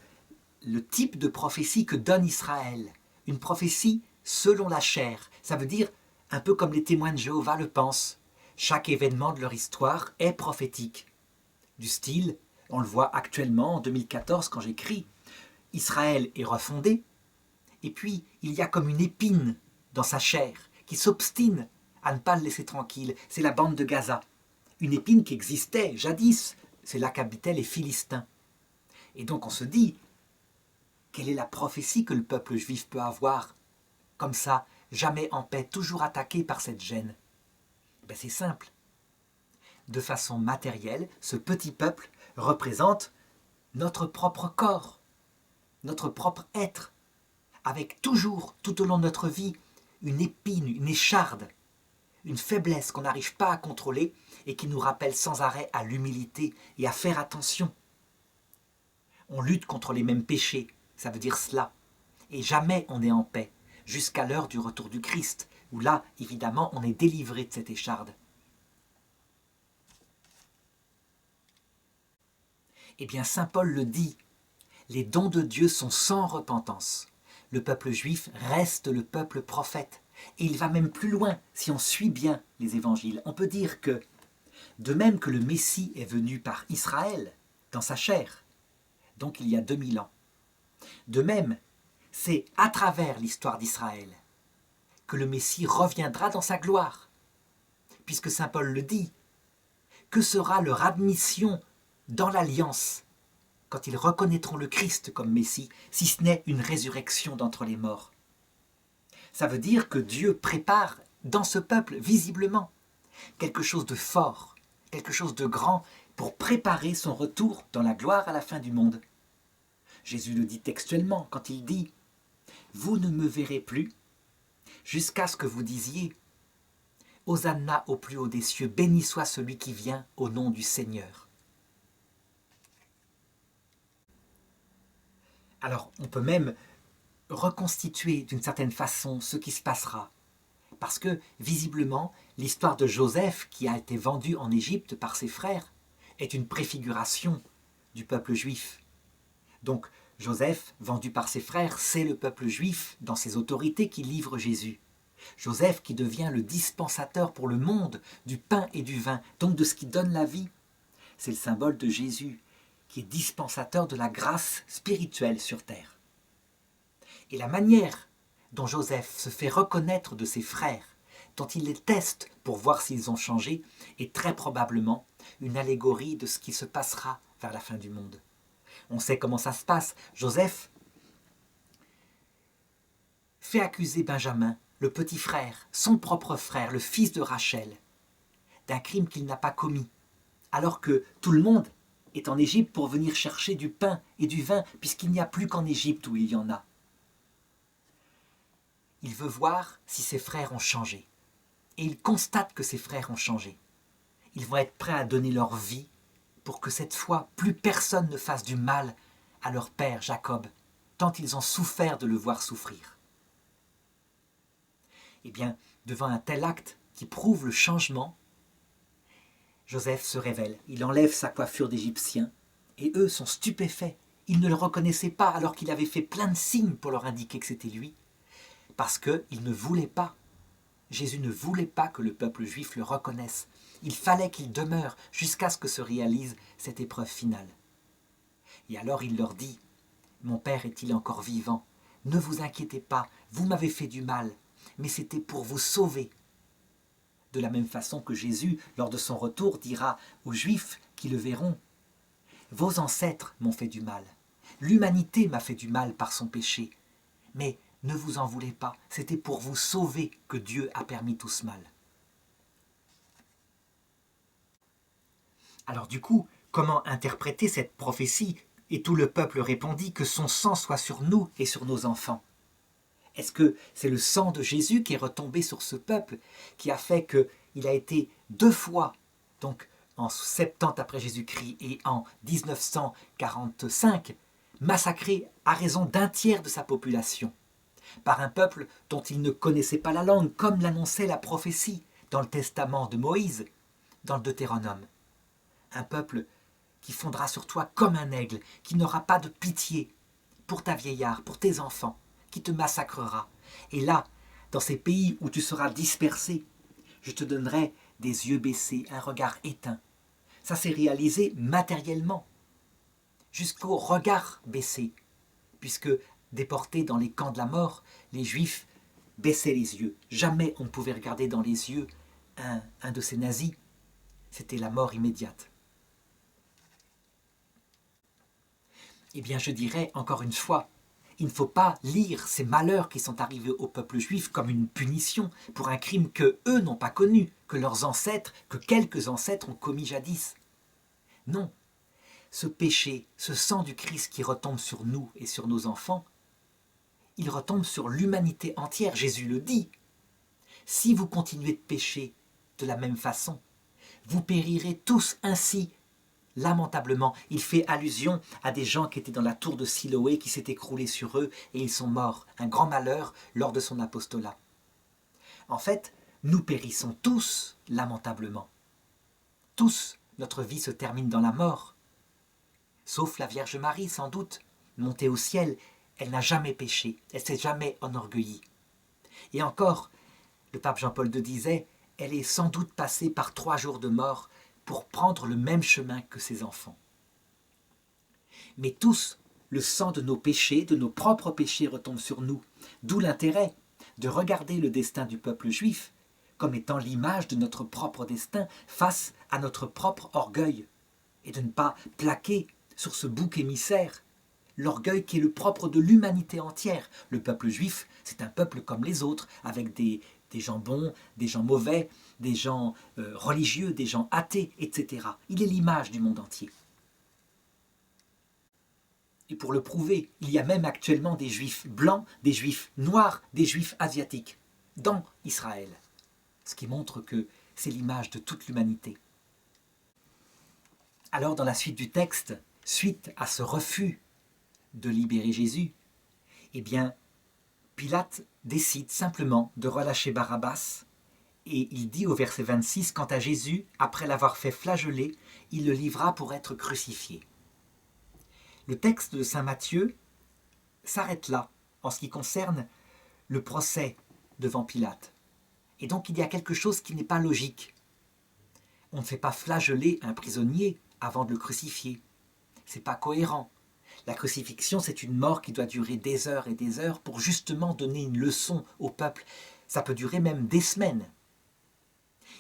le type de prophétie que donne Israël, une prophétie selon la chair, ça veut dire un peu comme les témoins de Jéhovah le pensent, chaque événement de leur histoire est prophétique. Du style, on le voit actuellement en 2014 quand j'écris, Israël est refondé, et puis il y a comme une épine dans sa chair qui s'obstine à ne pas le laisser tranquille, c'est la bande de Gaza. Une épine qui existait jadis, c'est là qu'habitaient les Philistins. Et donc on se dit, quelle est la prophétie que le peuple juif peut avoir, comme ça, jamais en paix, toujours attaqué par cette gêne? C'est simple. De façon matérielle, ce petit peuple représente notre propre corps, notre propre être, avec toujours, tout au long de notre vie, une épine, une écharde, une faiblesse qu'on n'arrive pas à contrôler et qui nous rappelle sans arrêt à l'humilité et à faire attention. On lutte contre les mêmes péchés, ça veut dire cela. Et jamais on est en paix, jusqu'à l'heure du retour du Christ, où là, évidemment, on est délivré de cette écharde. Eh bien, saint Paul le dit, les dons de Dieu sont sans repentance. Le peuple juif reste le peuple prophète. Et il va même plus loin, si on suit bien les évangiles. On peut dire que, de même que le Messie est venu par Israël, dans sa chair, donc il y a 2000 ans, de même, c'est à travers l'histoire d'Israël que le Messie reviendra dans sa gloire. Puisque saint Paul le dit, que sera leur admission dans l'alliance quand ils reconnaîtront le Christ comme Messie, si ce n'est une résurrection d'entre les morts? Ça veut dire que Dieu prépare dans ce peuple, visiblement, quelque chose de fort, quelque chose de grand, pour préparer son retour dans la gloire à la fin du monde. Jésus le dit textuellement quand il dit « Vous ne me verrez plus jusqu'à ce que vous disiez « Hosanna au plus haut des cieux, béni soit celui qui vient au nom du Seigneur ». Alors, on peut même reconstituer d'une certaine façon ce qui se passera. Parce que, visiblement, l'histoire de Joseph, qui a été vendu en Égypte par ses frères, est une préfiguration du peuple juif. Donc, Joseph, vendu par ses frères, c'est le peuple juif dans ses autorités qui livre Jésus. Joseph qui devient le dispensateur pour le monde du pain et du vin, donc de ce qui donne la vie. C'est le symbole de Jésus, qui est dispensateur de la grâce spirituelle sur terre. Et la manière dont Joseph se fait reconnaître de ses frères, dont il les teste pour voir s'ils ont changé, est très probablement une allégorie de ce qui se passera vers la fin du monde. On sait comment ça se passe. Joseph fait accuser Benjamin, le petit frère, son propre frère, le fils de Rachel, d'un crime qu'il n'a pas commis, alors que tout le monde est en Égypte pour venir chercher du pain et du vin, puisqu'il n'y a plus qu'en Égypte où il y en a. Il veut voir si ses frères ont changé. et il constate que ses frères ont changé. Ils vont être prêts à donner leur vie pour que cette fois, plus personne ne fasse du mal à leur père Jacob, tant ils ont souffert de le voir souffrir. Eh bien, devant un tel acte qui prouve le changement, Joseph se révèle, il enlève sa coiffure d'Égyptien, et eux sont stupéfaits. Ils ne le reconnaissaient pas alors qu'il avait fait plein de signes pour leur indiquer que c'était lui, parce qu'ils ne voulaient pas. Jésus ne voulait pas que le peuple juif le reconnaisse. Il fallait qu'il demeure jusqu'à ce que se réalise cette épreuve finale. Et alors il leur dit, « Mon Père est-il encore vivant? Ne vous inquiétez pas, vous m'avez fait du mal, mais c'était pour vous sauver. » De la même façon que Jésus, lors de son retour, dira aux Juifs qui le verront, « Vos ancêtres m'ont fait du mal. L'humanité m'a fait du mal par son péché. Mais ne vous en voulez pas, c'était pour vous sauver que Dieu a permis tout ce mal. » Alors du coup, comment interpréter cette prophétie? Et tout le peuple répondit, « Que son sang soit sur nous et sur nos enfants. » Est-ce que c'est le sang de Jésus qui est retombé sur ce peuple, qui a fait qu'il a été 2 fois, donc en 70 après Jésus-Christ et en 1945, massacré à raison d'1 tiers de sa population, par un peuple dont il ne connaissait pas la langue, comme l'annonçait la prophétie dans le testament de Moïse, dans le Deutéronome. Un peuple qui fondera sur toi comme un aigle, qui n'aura pas de pitié pour ta vieillard, pour tes enfants, qui te massacrera. Et là, dans ces pays où tu seras dispersé, je te donnerai des yeux baissés, un regard éteint. Ça s'est réalisé matériellement, jusqu'au regard baissé, puisque déportés dans les camps de la mort, les Juifs baissaient les yeux. Jamais on ne pouvait regarder dans les yeux un de ces nazis. C'était la mort immédiate. Eh bien, je dirais encore une fois, il ne faut pas lire ces malheurs qui sont arrivés au peuple juif comme une punition pour un crime que eux n'ont pas connu, que leurs ancêtres, que quelques ancêtres ont commis jadis. Non, ce péché, ce sang du Christ qui retombe sur nous et sur nos enfants, il retombe sur l'humanité entière. Jésus le dit. Si vous continuez de pécher de la même façon, vous périrez tous ainsi. Lamentablement, il fait allusion à des gens qui étaient dans la tour de Siloé, qui s'est écroulé sur eux et ils sont morts. Un grand malheur lors de son apostolat. En fait, nous périssons tous lamentablement. Tous, notre vie se termine dans la mort. Sauf la Vierge Marie, sans doute, montée au ciel, elle n'a jamais péché, elle ne s'est jamais enorgueillie. Et encore, le pape Jean-Paul II disait, elle est sans doute passée par 3 jours de mort pour prendre le même chemin que ses enfants. Mais tous, le sang de nos péchés, de nos propres péchés retombe sur nous, d'où l'intérêt de regarder le destin du peuple juif comme étant l'image de notre propre destin face à notre propre orgueil, et de ne pas plaquer sur ce bouc émissaire l'orgueil qui est le propre de l'humanité entière. Le peuple juif, c'est un peuple comme les autres, avec des gens bons, des gens mauvais, des gens religieux, des gens athées, etc. Il est l'image du monde entier. Et pour le prouver, il y a même actuellement des juifs blancs, des juifs noirs, des juifs asiatiques dans Israël. Ce qui montre que c'est l'image de toute l'humanité. Alors dans la suite du texte, suite à ce refus de libérer Jésus, eh bien, Pilate décide simplement de relâcher Barabbas et il dit au verset 26, « Quant à Jésus, après l'avoir fait flageoler, il le livra pour être crucifié. » Le texte de saint Matthieu s'arrête là en ce qui concerne le procès devant Pilate. Et donc il y a quelque chose qui n'est pas logique. On ne fait pas flageoler un prisonnier avant de le crucifier. Ce n'est pas cohérent. La crucifixion, c'est une mort qui doit durer des heures et des heures pour justement donner une leçon au peuple. Ça peut durer même des semaines.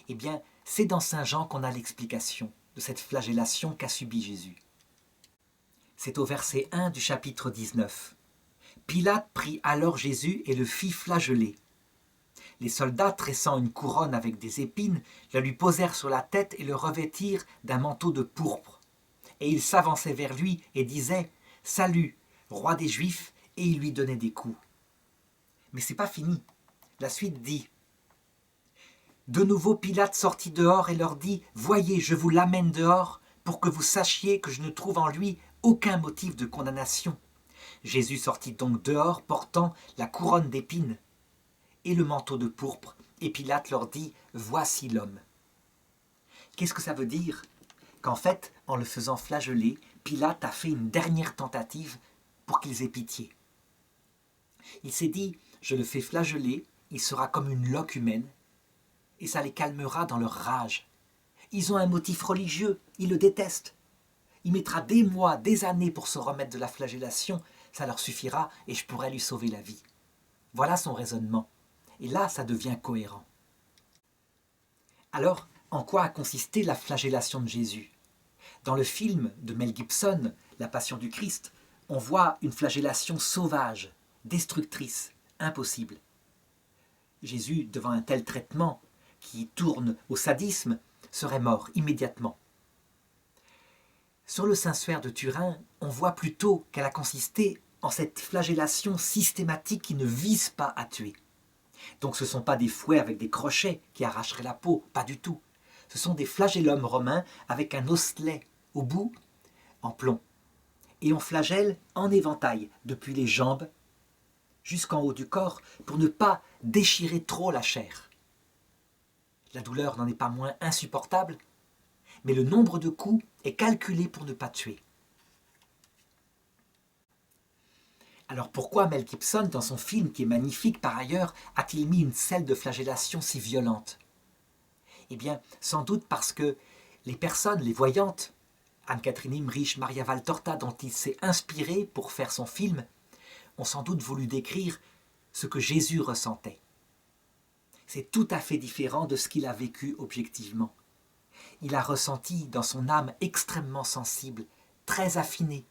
Eh bien, c'est dans Saint Jean qu'on a l'explication de cette flagellation qu'a subie Jésus. C'est au verset 1 du chapitre 19. Pilate prit alors Jésus et le fit flageller. Les soldats, tressant une couronne avec des épines, la lui posèrent sur la tête et le revêtirent d'un manteau de pourpre. Et ils s'avançaient vers lui et disaient « Salut, roi des Juifs !» et ils lui donnaient des coups. Mais c'est pas fini. La suite dit De nouveau Pilate sortit dehors et leur dit « Voyez, je vous l'amène dehors pour que vous sachiez que je ne trouve en lui aucun motif de condamnation. » Jésus sortit donc dehors portant la couronne d'épines et le manteau de pourpre, et Pilate leur dit « Voici l'homme. » Qu'est-ce que ça veut dire? Qu'en fait, en le faisant flageller, Pilate a fait une dernière tentative pour qu'ils aient pitié. Il s'est dit « Je le fais flageller, il sera comme une loque humaine, et ça les calmera dans leur rage. Ils ont un motif religieux, ils le détestent. Il mettra des mois, des années pour se remettre de la flagellation, ça leur suffira et je pourrai lui sauver la vie. » Voilà son raisonnement. Et là, ça devient cohérent. Alors, en quoi a consisté la flagellation de Jésus? Dans le film de Mel Gibson, La Passion du Christ, on voit une flagellation sauvage, destructrice, impossible. Jésus, devant un tel traitement qui tourne au sadisme, serait mort immédiatement. Sur le Saint-Suaire de Turin, on voit plutôt qu'elle a consisté en cette flagellation systématique qui ne vise pas à tuer. Donc ce ne sont pas des fouets avec des crochets qui arracheraient la peau, pas du tout. Ce sont des flagellums romains avec un osselet au bout en plomb. Et on flagelle en éventail, depuis les jambes jusqu'en haut du corps, pour ne pas déchirer trop la chair. La douleur n'en est pas moins insupportable, mais le nombre de coups est calculé pour ne pas tuer. Alors pourquoi Mel Gibson, dans son film, qui est magnifique par ailleurs, a-t-il mis une selle de flagellation si violente? Eh bien, sans doute parce que les personnes, les voyantes, Anne-Catherine Immrich, Maria Valtorta, dont il s'est inspiré pour faire son film, ont sans doute voulu décrire ce que Jésus ressentait. C'est tout à fait différent de ce qu'il a vécu objectivement. Il a ressenti dans son âme extrêmement sensible, très affinée,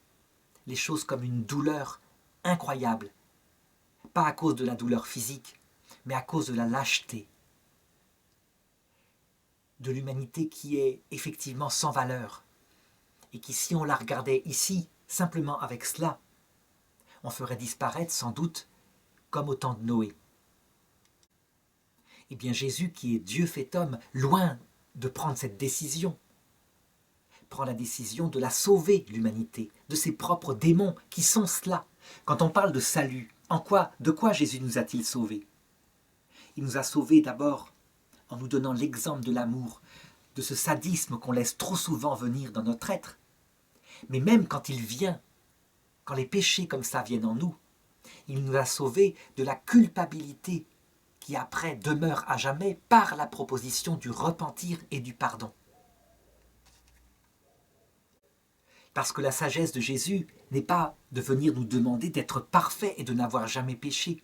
les choses comme une douleur incroyable. Pas à cause de la douleur physique, mais à cause de la lâcheté, de l'humanité qui est effectivement sans valeur, et qui, si on la regardait ici, simplement avec cela, on ferait disparaître sans doute comme au temps de Noé. Eh bien Jésus, qui est Dieu fait homme, loin de prendre cette décision, prend la décision de la sauver, l'humanité, de ses propres démons, qui sont cela. Quand on parle de salut, de quoi Jésus nous a-t-il sauvés? Il nous a sauvés d'abord en nous donnant l'exemple de l'amour, de ce sadisme qu'on laisse trop souvent venir dans notre être. Mais même quand il vient, quand les péchés comme ça viennent en nous, il nous a sauvés de la culpabilité qui après demeure à jamais par la proposition du repentir et du pardon. Parce que la sagesse de Jésus n'est pas de venir nous demander d'être parfaits et de n'avoir jamais péché,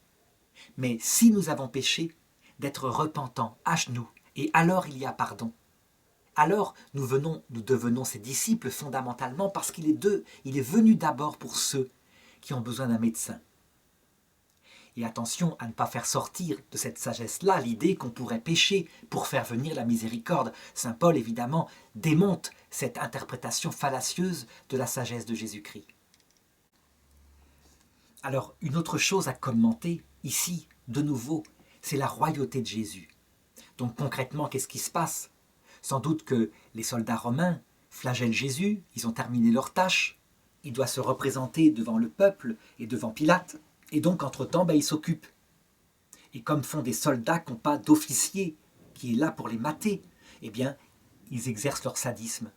mais si nous avons péché, d'être repentants à genoux, et alors il y a pardon. Alors nous devenons ses disciples fondamentalement parce qu'il est venu d'abord pour ceux qui ont besoin d'un médecin. Et attention à ne pas faire sortir de cette sagesse-là l'idée qu'on pourrait pécher pour faire venir la miséricorde. Saint Paul, évidemment, démonte cette interprétation fallacieuse de la sagesse de Jésus-Christ. Alors, une autre chose à commenter, ici, de nouveau, c'est la royauté de Jésus. Donc concrètement, qu'est-ce qui se passe? Sans doute que les soldats romains flagellent Jésus, ils ont terminé leur tâche, il doit se représenter devant le peuple et devant Pilate, et donc entre-temps, il s'occupe. Et comme font des soldats qui n'ont pas d'officier qui est là pour les mater, eh bien, ils exercent leur sadisme.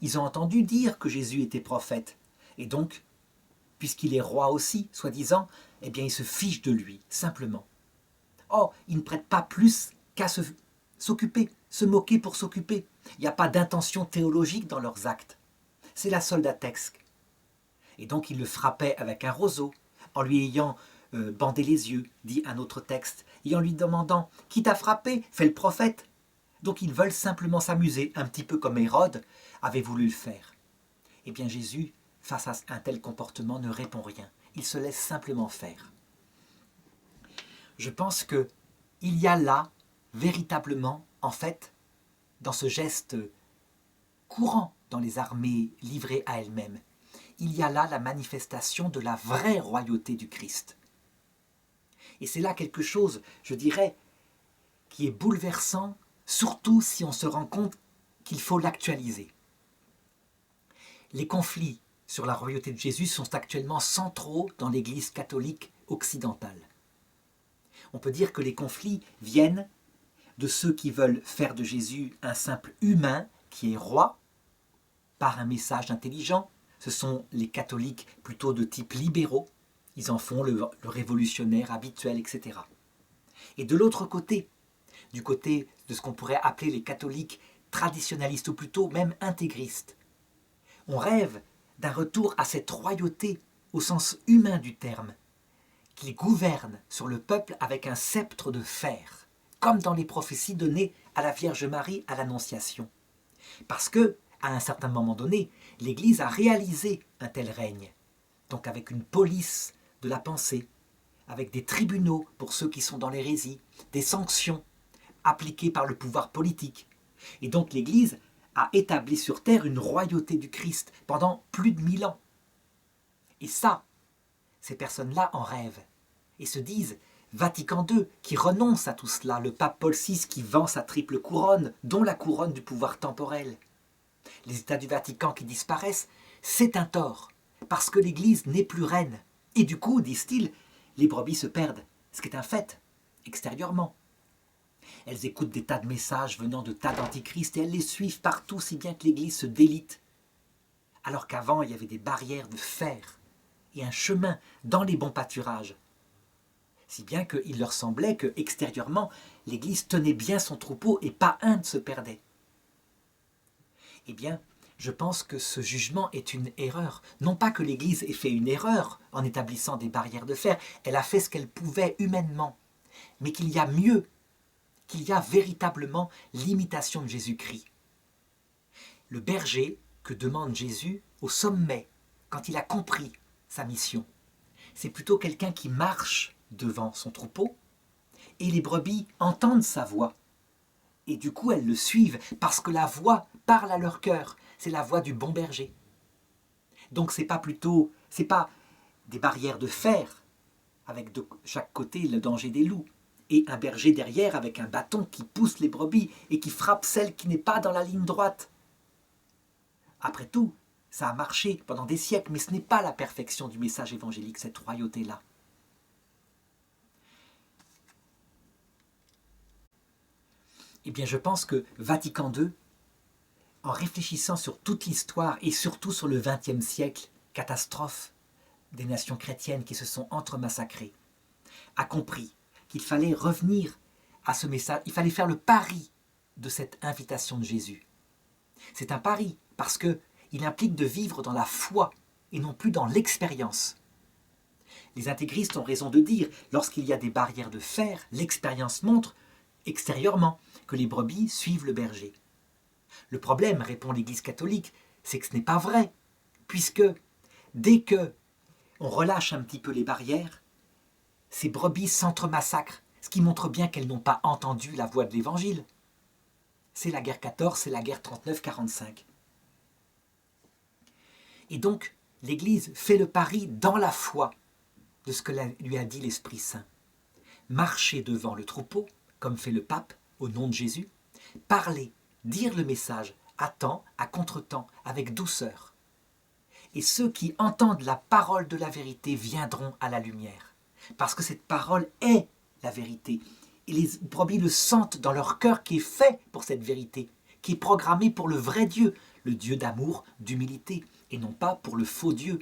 Ils ont entendu dire que Jésus était prophète, et donc, puisqu'il est roi aussi, soi-disant, eh bien, ils se fichent de lui, simplement. Oh, ils ne prêtent pas plus qu'à s'occuper, se moquer pour s'occuper. Il n'y a pas d'intention théologique dans leurs actes. C'est la soldatesque. Et donc, ils le frappaient avec un roseau, en lui ayant bandé les yeux, dit un autre texte, et en lui demandant « Qui t'a frappé ?» Fais le prophète. Donc ils veulent simplement s'amuser, un petit peu comme Hérode avait voulu le faire. Eh bien Jésus, face à un tel comportement, ne répond rien. Il se laisse simplement faire. Je pense qu'il y a là, véritablement, en fait, dans ce geste courant dans les armées livrées à elles-mêmes, il y a là la manifestation de la vraie royauté du Christ. Et c'est là quelque chose, je dirais, qui est bouleversant surtout si on se rend compte qu'il faut l'actualiser. Les conflits sur la royauté de Jésus sont actuellement centraux dans l'Église catholique occidentale. On peut dire que les conflits viennent de ceux qui veulent faire de Jésus un simple humain qui est roi par un message intelligent. Ce sont les catholiques plutôt de type libéraux. Ils en font le révolutionnaire habituel, etc. Et de l'autre côté, du côté de ce qu'on pourrait appeler les catholiques traditionnalistes ou plutôt même intégristes, on rêve d'un retour à cette royauté au sens humain du terme, qui gouverne sur le peuple avec un sceptre de fer, comme dans les prophéties données à la Vierge Marie à l'Annonciation. Parce que, à un certain moment donné, l'Église a réalisé un tel règne, donc avec une police de la pensée, avec des tribunaux pour ceux qui sont dans l'hérésie, des sanctions appliquées par le pouvoir politique. Et donc l'Église a établi sur terre une royauté du Christ pendant plus de 1000 ans. Et ça, ces personnes-là en rêvent et se disent Vatican II qui renonce à tout cela, le pape Paul VI qui vend sa triple couronne, dont la couronne du pouvoir temporel. Les États du Vatican qui disparaissent, c'est un tort, parce que l'Église n'est plus reine. Et du coup, disent-ils, les brebis se perdent, ce qui est un fait, extérieurement. Elles écoutent des tas de messages venant de tas d'antichrists et elles les suivent partout, si bien que l'Église se délite. Alors qu'avant, il y avait des barrières de fer et un chemin dans les bons pâturages. Si bien qu'il leur semblait que, extérieurement, l'Église tenait bien son troupeau et pas un ne se perdait. Eh bien, je pense que ce jugement est une erreur. Non pas que l'Église ait fait une erreur en établissant des barrières de fer, elle a fait ce qu'elle pouvait humainement, mais qu'il y a mieux, qu'il y a véritablement l'imitation de Jésus-Christ. Le berger que demande Jésus au sommet, quand il a compris sa mission, c'est plutôt quelqu'un qui marche devant son troupeau, et les brebis entendent sa voix. Et du coup, elles le suivent, parce que la voix parle à leur cœur. C'est la voix du bon berger. Donc c'est pas des barrières de fer, avec de chaque côté le danger des loups, et un berger derrière avec un bâton qui pousse les brebis et qui frappe celle qui n'est pas dans la ligne droite. Après tout, ça a marché pendant des siècles, mais ce n'est pas la perfection du message évangélique, cette royauté-là. Eh bien, je pense que Vatican II, en réfléchissant sur toute l'histoire et surtout sur le XXe siècle, catastrophe des nations chrétiennes qui se sont entremassacrées, a compris qu'il fallait revenir à ce message, il fallait faire le pari de cette invitation de Jésus. C'est un pari parce qu'il implique de vivre dans la foi et non plus dans l'expérience. Les intégristes ont raison de dire, lorsqu'il y a des barrières de fer, l'expérience montre extérieurement que les brebis suivent le berger. Le problème, répond l'Église catholique, c'est que ce n'est pas vrai, puisque dès que on relâche un petit peu les barrières, ces brebis s'entremassacrent, ce qui montre bien qu'elles n'ont pas entendu la voix de l'Évangile. C'est la guerre 14, c'est la guerre 39-45. Et donc, l'Église fait le pari dans la foi de ce que lui a dit l'Esprit Saint. Marcher devant le troupeau, comme fait le pape, au nom de Jésus, parler, dire le message, à temps, à contre-temps, avec douceur. Et ceux qui entendent la parole de la vérité viendront à la lumière. Parce que cette parole est la vérité. Et les brebis le sentent dans leur cœur qui est fait pour cette vérité, qui est programmé pour le vrai Dieu, le Dieu d'amour, d'humilité, et non pas pour le faux Dieu,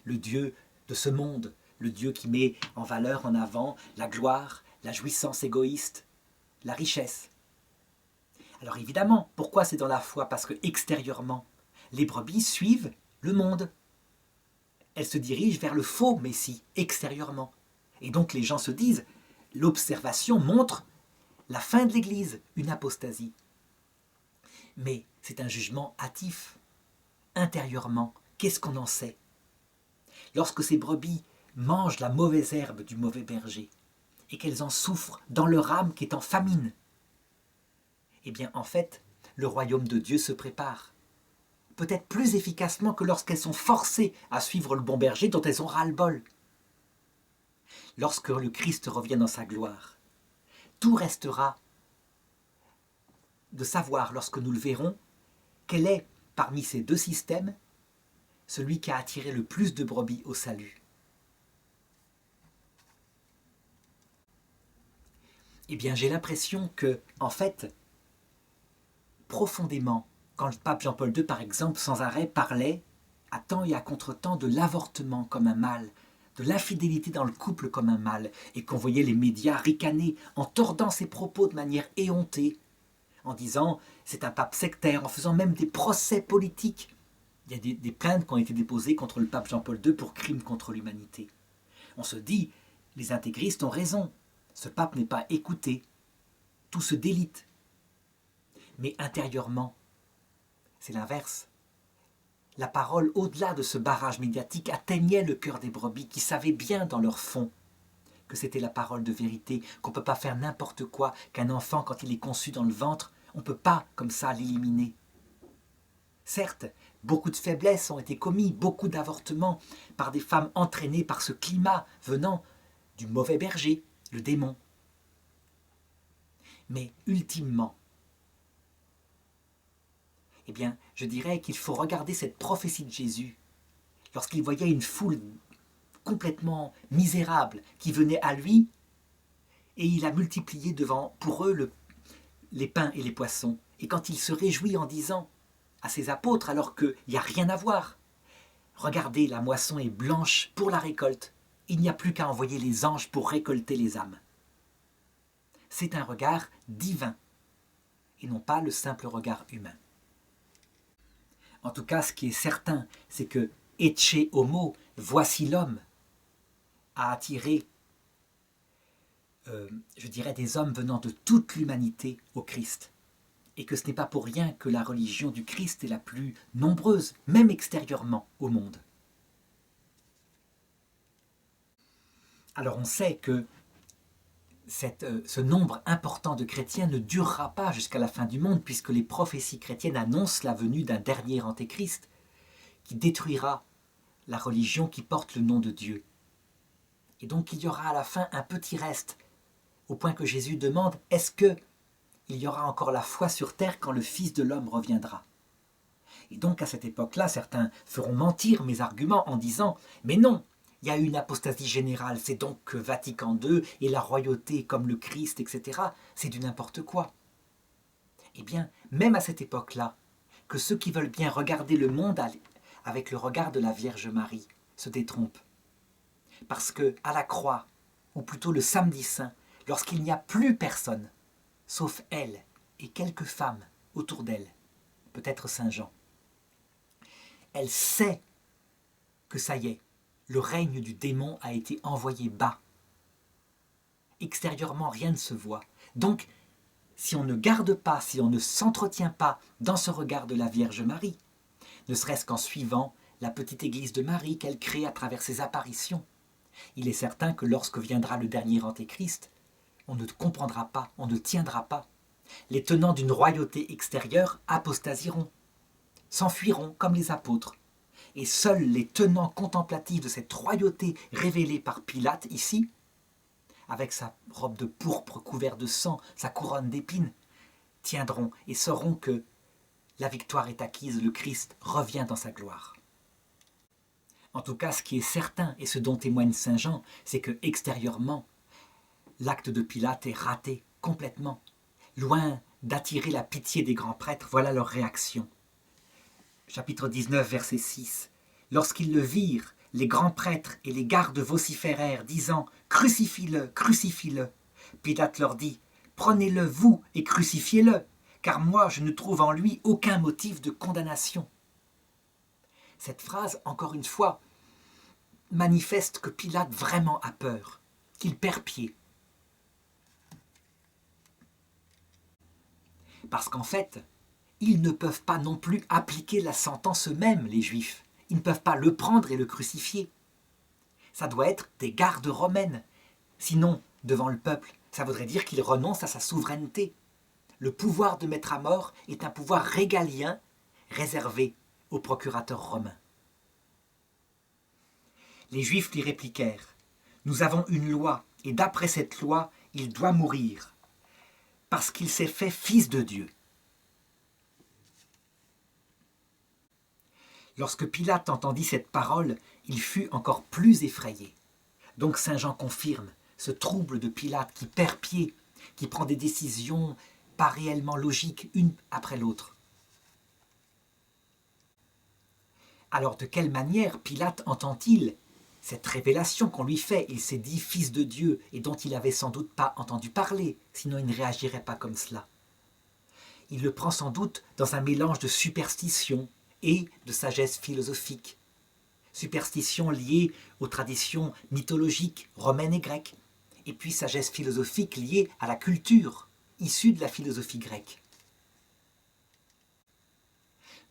le Dieu de ce monde, le Dieu qui met en valeur, en avant, la gloire, la jouissance égoïste, la richesse. Alors évidemment, pourquoi c'est dans la foi? Parce que extérieurement, les brebis suivent le monde. Elles se dirigent vers le faux Messie, extérieurement. Et donc les gens se disent, l'observation montre la fin de l'Église, une apostasie. Mais c'est un jugement hâtif. Intérieurement, qu'est-ce qu'on en sait? Lorsque ces brebis mangent la mauvaise herbe du mauvais berger, et qu'elles en souffrent dans leur âme qui est en famine, eh bien en fait, le royaume de Dieu se prépare. Peut-être plus efficacement que lorsqu'elles sont forcées à suivre le bon berger dont elles ont ras-le-bol. Lorsque le Christ revient dans sa gloire, tout restera de savoir, lorsque nous le verrons, quel est, parmi ces deux systèmes, celui qui a attiré le plus de brebis au salut. Eh bien, j'ai l'impression que, en fait, profondément, quand le pape Jean-Paul II, par exemple, sans arrêt parlait, à temps et à contre-temps, de l'avortement comme un mal, de l'infidélité dans le couple comme un mal, et qu'on voyait les médias ricaner en tordant ses propos de manière éhontée, en disant c'est un pape sectaire, en faisant même des procès politiques. Il y a des plaintes qui ont été déposées contre le pape Jean-Paul II pour crimes contre l'humanité. On se dit, les intégristes ont raison, ce pape n'est pas écouté, tout se délite. Mais intérieurement, c'est l'inverse. La parole, au-delà de ce barrage médiatique, atteignait le cœur des brebis qui savaient bien dans leur fond que c'était la parole de vérité, qu'on ne peut pas faire n'importe quoi, qu'un enfant, quand il est conçu dans le ventre, on ne peut pas, comme ça, l'éliminer. Certes, beaucoup de faiblesses ont été commis, beaucoup d'avortements par des femmes entraînées par ce climat venant du mauvais berger, le démon. Mais ultimement, eh bien, je dirais qu'il faut regarder cette prophétie de Jésus lorsqu'il voyait une foule complètement misérable qui venait à lui et il a multiplié devant pour eux les pains et les poissons. Et quand il se réjouit en disant à ses apôtres, alors qu'il n'y a rien à voir, regardez, la moisson est blanche pour la récolte, il n'y a plus qu'à envoyer les anges pour récolter les âmes. C'est un regard divin et non pas le simple regard humain. En tout cas, ce qui est certain, c'est que Ecce Homo, voici l'homme, a attiré, je dirais, des hommes venant de toute l'humanité au Christ. Et que ce n'est pas pour rien que la religion du Christ est la plus nombreuse, même extérieurement, au monde. Alors on sait que ce nombre important de chrétiens ne durera pas jusqu'à la fin du monde, puisque les prophéties chrétiennes annoncent la venue d'un dernier antéchrist qui détruira la religion qui porte le nom de Dieu. Et donc il y aura à la fin un petit reste, au point que Jésus demande « Est-ce qu'il y aura encore la foi sur terre quand le Fils de l'homme reviendra ?» Et donc à cette époque-là, certains feront mentir mes arguments en disant « Mais non, il y a eu une apostasie générale, c'est donc que Vatican II et la royauté comme le Christ, etc., c'est du n'importe quoi. » Eh bien, même à cette époque-là, que ceux qui veulent bien regarder le monde avec le regard de la Vierge Marie se détrompent. Parce que à la croix, ou plutôt le samedi saint, lorsqu'il n'y a plus personne, sauf elle et quelques femmes autour d'elle, peut-être Saint Jean, elle sait que ça y est, le règne du démon a été envoyé bas. Extérieurement, rien ne se voit. Donc, si on ne garde pas, si on ne s'entretient pas dans ce regard de la Vierge Marie, ne serait-ce qu'en suivant la petite église de Marie qu'elle crée à travers ses apparitions, il est certain que lorsque viendra le dernier antéchrist, on ne comprendra pas, on ne tiendra pas. Les tenants d'une royauté extérieure apostasieront, s'enfuiront comme les apôtres. Et seuls les tenants contemplatifs de cette royauté révélée par Pilate ici, avec sa robe de pourpre couverte de sang, sa couronne d'épines, tiendront et sauront que la victoire est acquise, le Christ revient dans sa gloire. En tout cas, ce qui est certain, et ce dont témoigne Saint Jean, c'est que extérieurement, l'acte de Pilate est raté complètement. Loin d'attirer la pitié des grands prêtres, voilà leur réaction. Chapitre 19, verset 6. Lorsqu'ils le virent, les grands prêtres et les gardes vociférèrent, disant « Crucifie-le, crucifie-le » Pilate leur dit « Prenez-le, vous, et crucifiez-le, car moi je ne trouve en lui aucun motif de condamnation. » Cette phrase, encore une fois, manifeste que Pilate vraiment a peur, qu'il perd pied. Parce qu'en fait, ils ne peuvent pas non plus appliquer la sentence eux-mêmes, les Juifs. Ils ne peuvent pas le prendre et le crucifier. Ça doit être des gardes romaines. Sinon, devant le peuple, ça voudrait dire qu'il renonce à sa souveraineté. Le pouvoir de mettre à mort est un pouvoir régalien réservé aux procurateurs romains. Les Juifs lui répliquèrent « Nous avons une loi, et d'après cette loi, il doit mourir, parce qu'il s'est fait fils de Dieu. » Lorsque Pilate entendit cette parole, il fut encore plus effrayé. Donc saint Jean confirme ce trouble de Pilate qui perd pied, qui prend des décisions pas réellement logiques, une après l'autre. Alors de quelle manière Pilate entend-il cette révélation qu'on lui fait? Il s'est dit fils de Dieu et dont il n'avait sans doute pas entendu parler, sinon il ne réagirait pas comme cela. Il le prend sans doute dans un mélange de superstition et de sagesse philosophique. Superstition liée aux traditions mythologiques romaines et grecques, et puis sagesse philosophique liée à la culture issue de la philosophie grecque.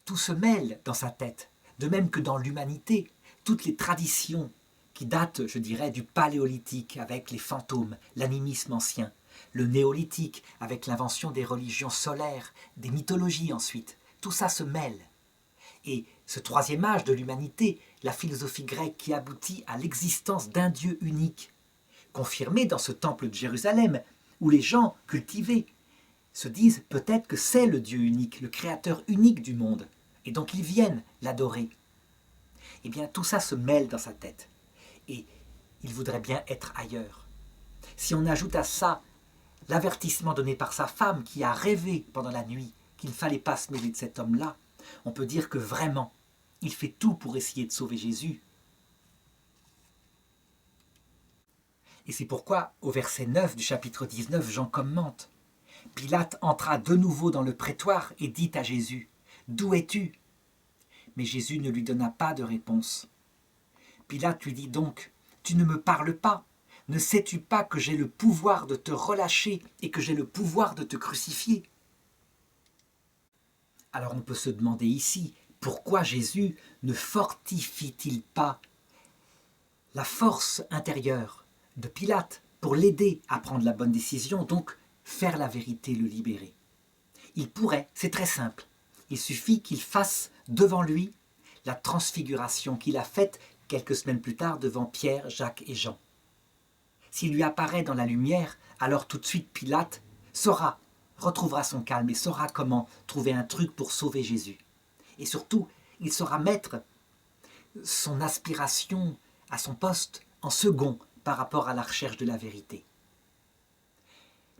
Tout se mêle dans sa tête, de même que dans l'humanité, toutes les traditions qui datent, je dirais, du paléolithique avec les fantômes, l'animisme ancien, le néolithique avec l'invention des religions solaires, des mythologies ensuite, tout ça se mêle. Et ce troisième âge de l'humanité, la philosophie grecque qui aboutit à l'existence d'un Dieu unique, confirmé dans ce temple de Jérusalem, où les gens cultivés se disent peut-être que c'est le Dieu unique, le créateur unique du monde, et donc ils viennent l'adorer. Eh bien tout ça se mêle dans sa tête, et il voudrait bien être ailleurs. Si on ajoute à ça l'avertissement donné par sa femme qui a rêvé pendant la nuit qu'il ne fallait pas se mêler de cet homme-là, on peut dire que vraiment, il fait tout pour essayer de sauver Jésus. Et c'est pourquoi, au verset 9 du chapitre 19, Jean commente. Pilate entra de nouveau dans le prétoire et dit à Jésus, « D'où es-tu » Mais Jésus ne lui donna pas de réponse. Pilate lui dit donc, « Tu ne me parles pas. Ne sais-tu pas que j'ai le pouvoir de te relâcher et que j'ai le pouvoir de te crucifier ?» Alors on peut se demander ici, pourquoi Jésus ne fortifie-t-il pas la force intérieure de Pilate pour l'aider à prendre la bonne décision, donc faire la vérité, le libérer? Il pourrait, c'est très simple, il suffit qu'il fasse devant lui la transfiguration qu'il a faite quelques semaines plus tard devant Pierre, Jacques et Jean. S'il lui apparaît dans la lumière, alors tout de suite Pilate retrouvera son calme et saura comment trouver un truc pour sauver Jésus. Et surtout, il saura mettre son aspiration à son poste en second par rapport à la recherche de la vérité.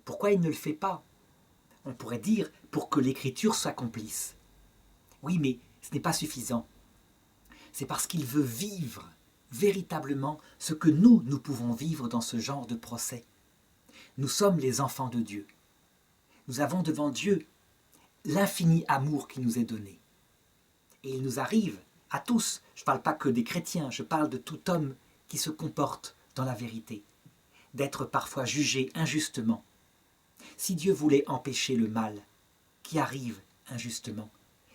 Pourquoi il ne le fait pas? On pourrait dire pour que l'écriture s'accomplisse. Oui, mais ce n'est pas suffisant. C'est parce qu'il veut vivre véritablement ce que nous pouvons vivre dans ce genre de procès. Nous sommes les enfants de Dieu. Nous avons devant Dieu l'infini amour qui nous est donné. Et il nous arrive à tous, je ne parle pas que des chrétiens, je parle de tout homme qui se comporte dans la vérité, d'être parfois jugé injustement. Si Dieu voulait empêcher le mal qui arrive injustement,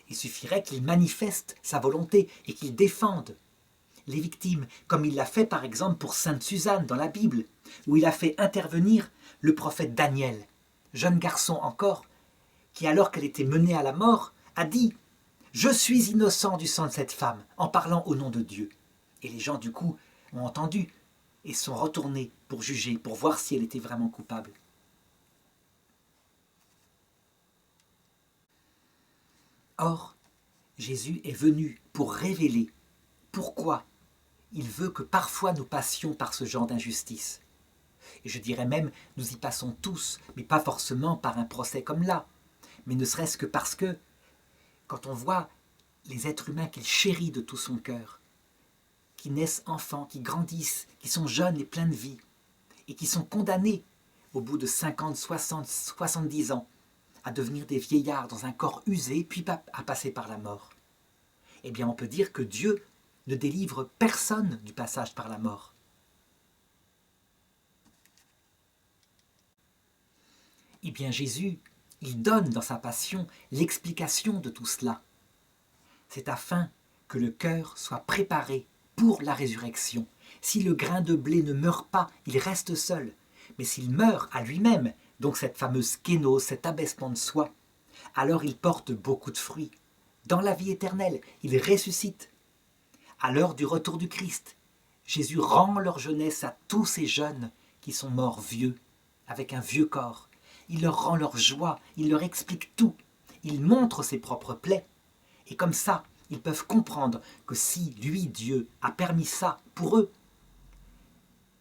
il suffirait qu'il manifeste sa volonté et qu'il défende les victimes, comme il l'a fait par exemple pour Sainte Suzanne dans la Bible, où il a fait intervenir le prophète Daniel, jeune garçon encore, qui alors qu'elle était menée à la mort, a dit « Je suis innocent du sang de cette femme » en parlant au nom de Dieu. Et les gens du coup ont entendu et sont retournés pour juger, pour voir si elle était vraiment coupable. Or, Jésus est venu pour révéler pourquoi il veut que parfois nous passions par ce genre d'injustice. Et je dirais même, nous y passons tous, mais pas forcément par un procès comme là, mais ne serait-ce que parce que, quand on voit les êtres humains qu'il chérit de tout son cœur, qui naissent enfants, qui grandissent, qui sont jeunes et pleins de vie, et qui sont condamnés, au bout de 50, 60, 70 ans, à devenir des vieillards dans un corps usé, puis à passer par la mort. Eh bien, on peut dire que Dieu ne délivre personne du passage par la mort. Eh bien, Jésus, il donne dans sa passion l'explication de tout cela. C'est afin que le cœur soit préparé pour la résurrection. Si le grain de blé ne meurt pas, il reste seul. Mais s'il meurt à lui-même, donc cette fameuse kénose, cet abaissement de soi, alors il porte beaucoup de fruits. Dans la vie éternelle, il ressuscite. À l'heure du retour du Christ, Jésus rend leur jeunesse à tous ces jeunes qui sont morts vieux, avec un vieux corps. Il leur rend leur joie, il leur explique tout. Il montre ses propres plaies. Et comme ça, Ils peuvent comprendre que si lui, Dieu, a permis ça pour eux,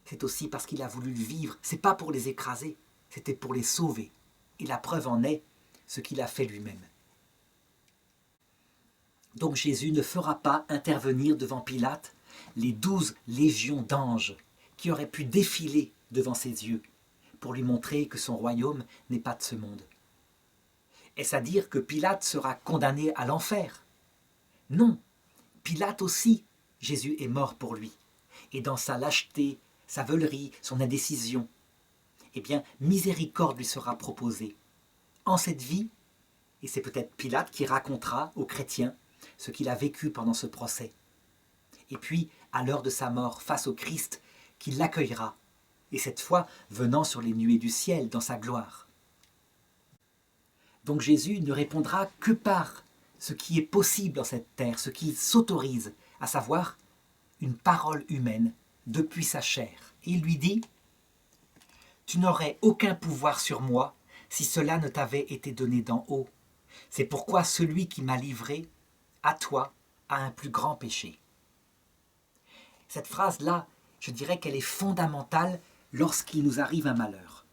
c'est aussi parce qu'il a voulu le vivre. C'est pas pour les écraser, c'était pour les sauver. Et la preuve en est ce qu'il a fait lui-même. Donc Jésus ne fera pas intervenir devant Pilate les 12 légions d'anges qui auraient pu défiler devant ses yeux pour lui montrer que son royaume n'est pas de ce monde. Est-ce à dire que Pilate sera condamné à l'enfer? Non, Pilate aussi, Jésus est mort pour lui. Et dans sa lâcheté, sa veulerie, son indécision, eh bien, miséricorde lui sera proposée. En cette vie, et c'est peut-être Pilate qui racontera aux chrétiens ce qu'il a vécu pendant ce procès. Et puis, à l'heure de sa mort, face au Christ, qui l'accueillera, et cette fois venant sur les nuées du ciel dans sa gloire. Donc Jésus ne répondra que par ce qui est possible dans cette terre, ce qu'il s'autorise, à savoir une parole humaine depuis sa chair. Et il lui dit « Tu n'aurais aucun pouvoir sur moi si cela ne t'avait été donné d'en haut. C'est pourquoi celui qui m'a livré à toi a un plus grand péché. » Cette phrase-là, je dirais qu'elle est fondamentale lorsqu'il nous arrive un malheur.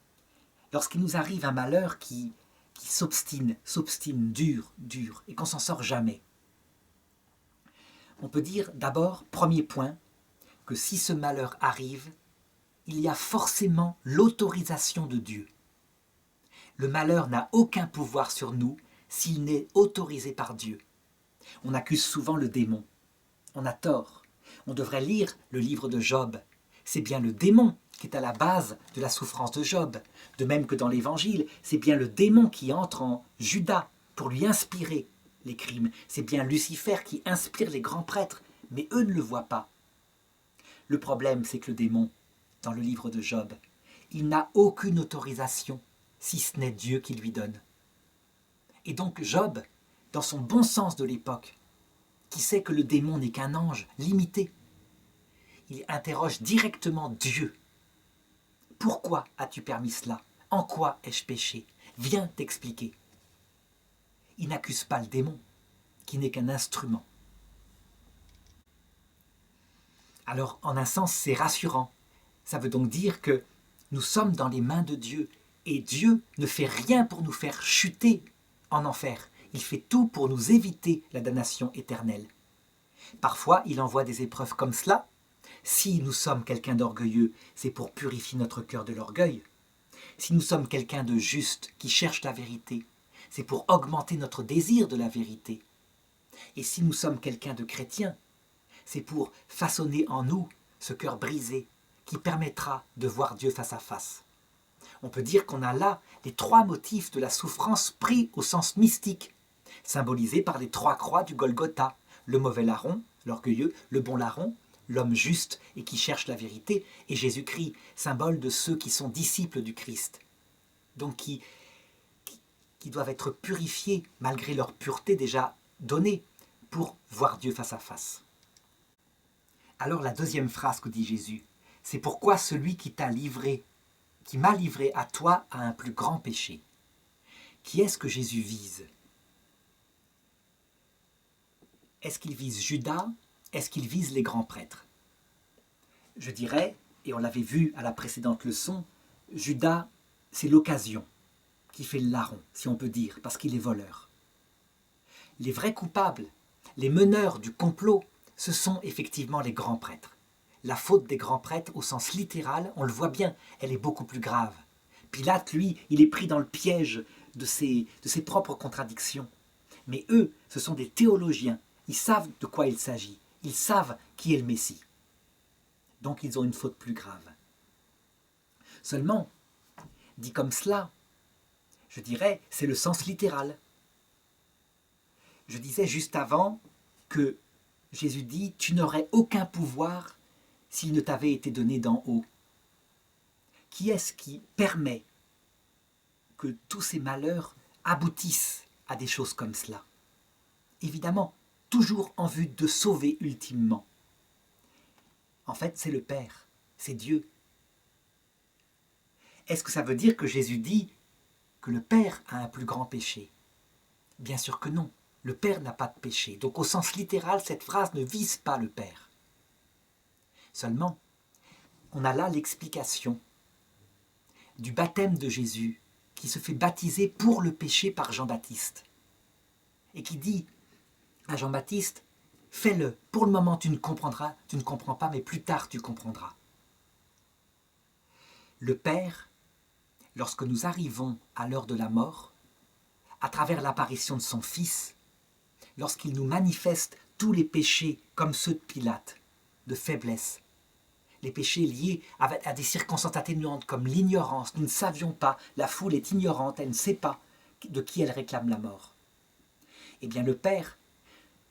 Lorsqu'il nous arrive un malheur qui s'obstine dur, et qu'on s'en sort jamais. On peut dire d'abord, premier point, que si ce malheur arrive, il y a forcément l'autorisation de Dieu. Le malheur n'a aucun pouvoir sur nous s'il n'est autorisé par Dieu. On accuse souvent le démon. On a tort. On devrait lire le livre de Job. C'est bien le démon qui est à la base de la souffrance de Job. De même que dans l'Évangile, c'est bien le démon qui entre en Judas pour lui inspirer les crimes. C'est bien Lucifer qui inspire les grands prêtres, mais eux ne le voient pas. Le problème, c'est que le démon, dans le livre de Job, il n'a aucune autorisation, si ce n'est Dieu qui lui donne. Et donc Job, dans son bon sens de l'époque, qui sait que le démon n'est qu'un ange limité, il interroge directement Dieu. Pourquoi as-tu permis cela? En quoi ai-je péché? Viens t'expliquer. Il n'accuse pas le démon, qui n'est qu'un instrument. Alors, en un sens, c'est rassurant. Ça veut donc dire que nous sommes dans les mains de Dieu, et Dieu ne fait rien pour nous faire chuter en enfer. Il fait tout pour nous éviter la damnation éternelle. Parfois, il envoie des épreuves comme cela. Si nous sommes quelqu'un d'orgueilleux, c'est pour purifier notre cœur de l'orgueil. Si nous sommes quelqu'un de juste, qui cherche la vérité, c'est pour augmenter notre désir de la vérité. Et si nous sommes quelqu'un de chrétien, c'est pour façonner en nous ce cœur brisé qui permettra de voir Dieu face à face. On peut dire qu'on a là les 3 motifs de la souffrance pris au sens mystique, symbolisés par les 3 croix du Golgotha, le mauvais larron, l'orgueilleux, le bon larron, l'homme juste et qui cherche la vérité, et Jésus-Christ, symbole de ceux qui sont disciples du Christ, donc qui doivent être purifiés malgré leur pureté déjà donnée pour voir Dieu face à face. Alors la deuxième phrase que dit Jésus, c'est pourquoi celui qui m'a livré à toi a un plus grand péché. Qui est-ce que Jésus vise? Est-ce qu'il vise Judas? Est-ce qu'il vise les grands prêtres? Je dirais, et on l'avait vu à la précédente leçon, Judas, c'est l'occasion qui fait le larron, si on peut dire, parce qu'il est voleur. Les vrais coupables, les meneurs du complot, ce sont effectivement les grands prêtres. La faute des grands prêtres, au sens littéral, on le voit bien, elle est beaucoup plus grave. Pilate, lui, il est pris dans le piège de ses propres contradictions. Mais eux, ce sont des théologiens. Ils savent de quoi il s'agit. Ils savent qui est le Messie. Donc ils ont une faute plus grave. Seulement, dit comme cela, je dirais, c'est le sens littéral. Je disais juste avant que Jésus dit « Tu n'aurais aucun pouvoir s'il ne t'avait été donné d'en haut ». Qui est-ce qui permet que tous ces malheurs aboutissent à des choses comme cela? Évidemment, toujours en vue de sauver ultimement. En fait, c'est le Père, c'est Dieu. Est-ce que ça veut dire que Jésus dit que le Père a un plus grand péché? Bien sûr que non. Le Père n'a pas de péché. Donc au sens littéral, cette phrase ne vise pas le Père. Seulement, on a là l'explication du baptême de Jésus qui se fait baptiser pour le péché par Jean-Baptiste. Et qui dit à Jean-Baptiste, fais-le, pour le moment tu ne comprends pas, mais plus tard tu comprendras. Le Père, lorsque nous arrivons à l'heure de la mort, à travers l'apparition de son Fils, lorsqu'il nous manifeste tous les péchés comme ceux de Pilate, de faiblesse, les péchés liés à des circonstances atténuantes comme l'ignorance, nous ne savions pas, la foule est ignorante, elle ne sait pas de qui elle réclame la mort. Eh bien le Père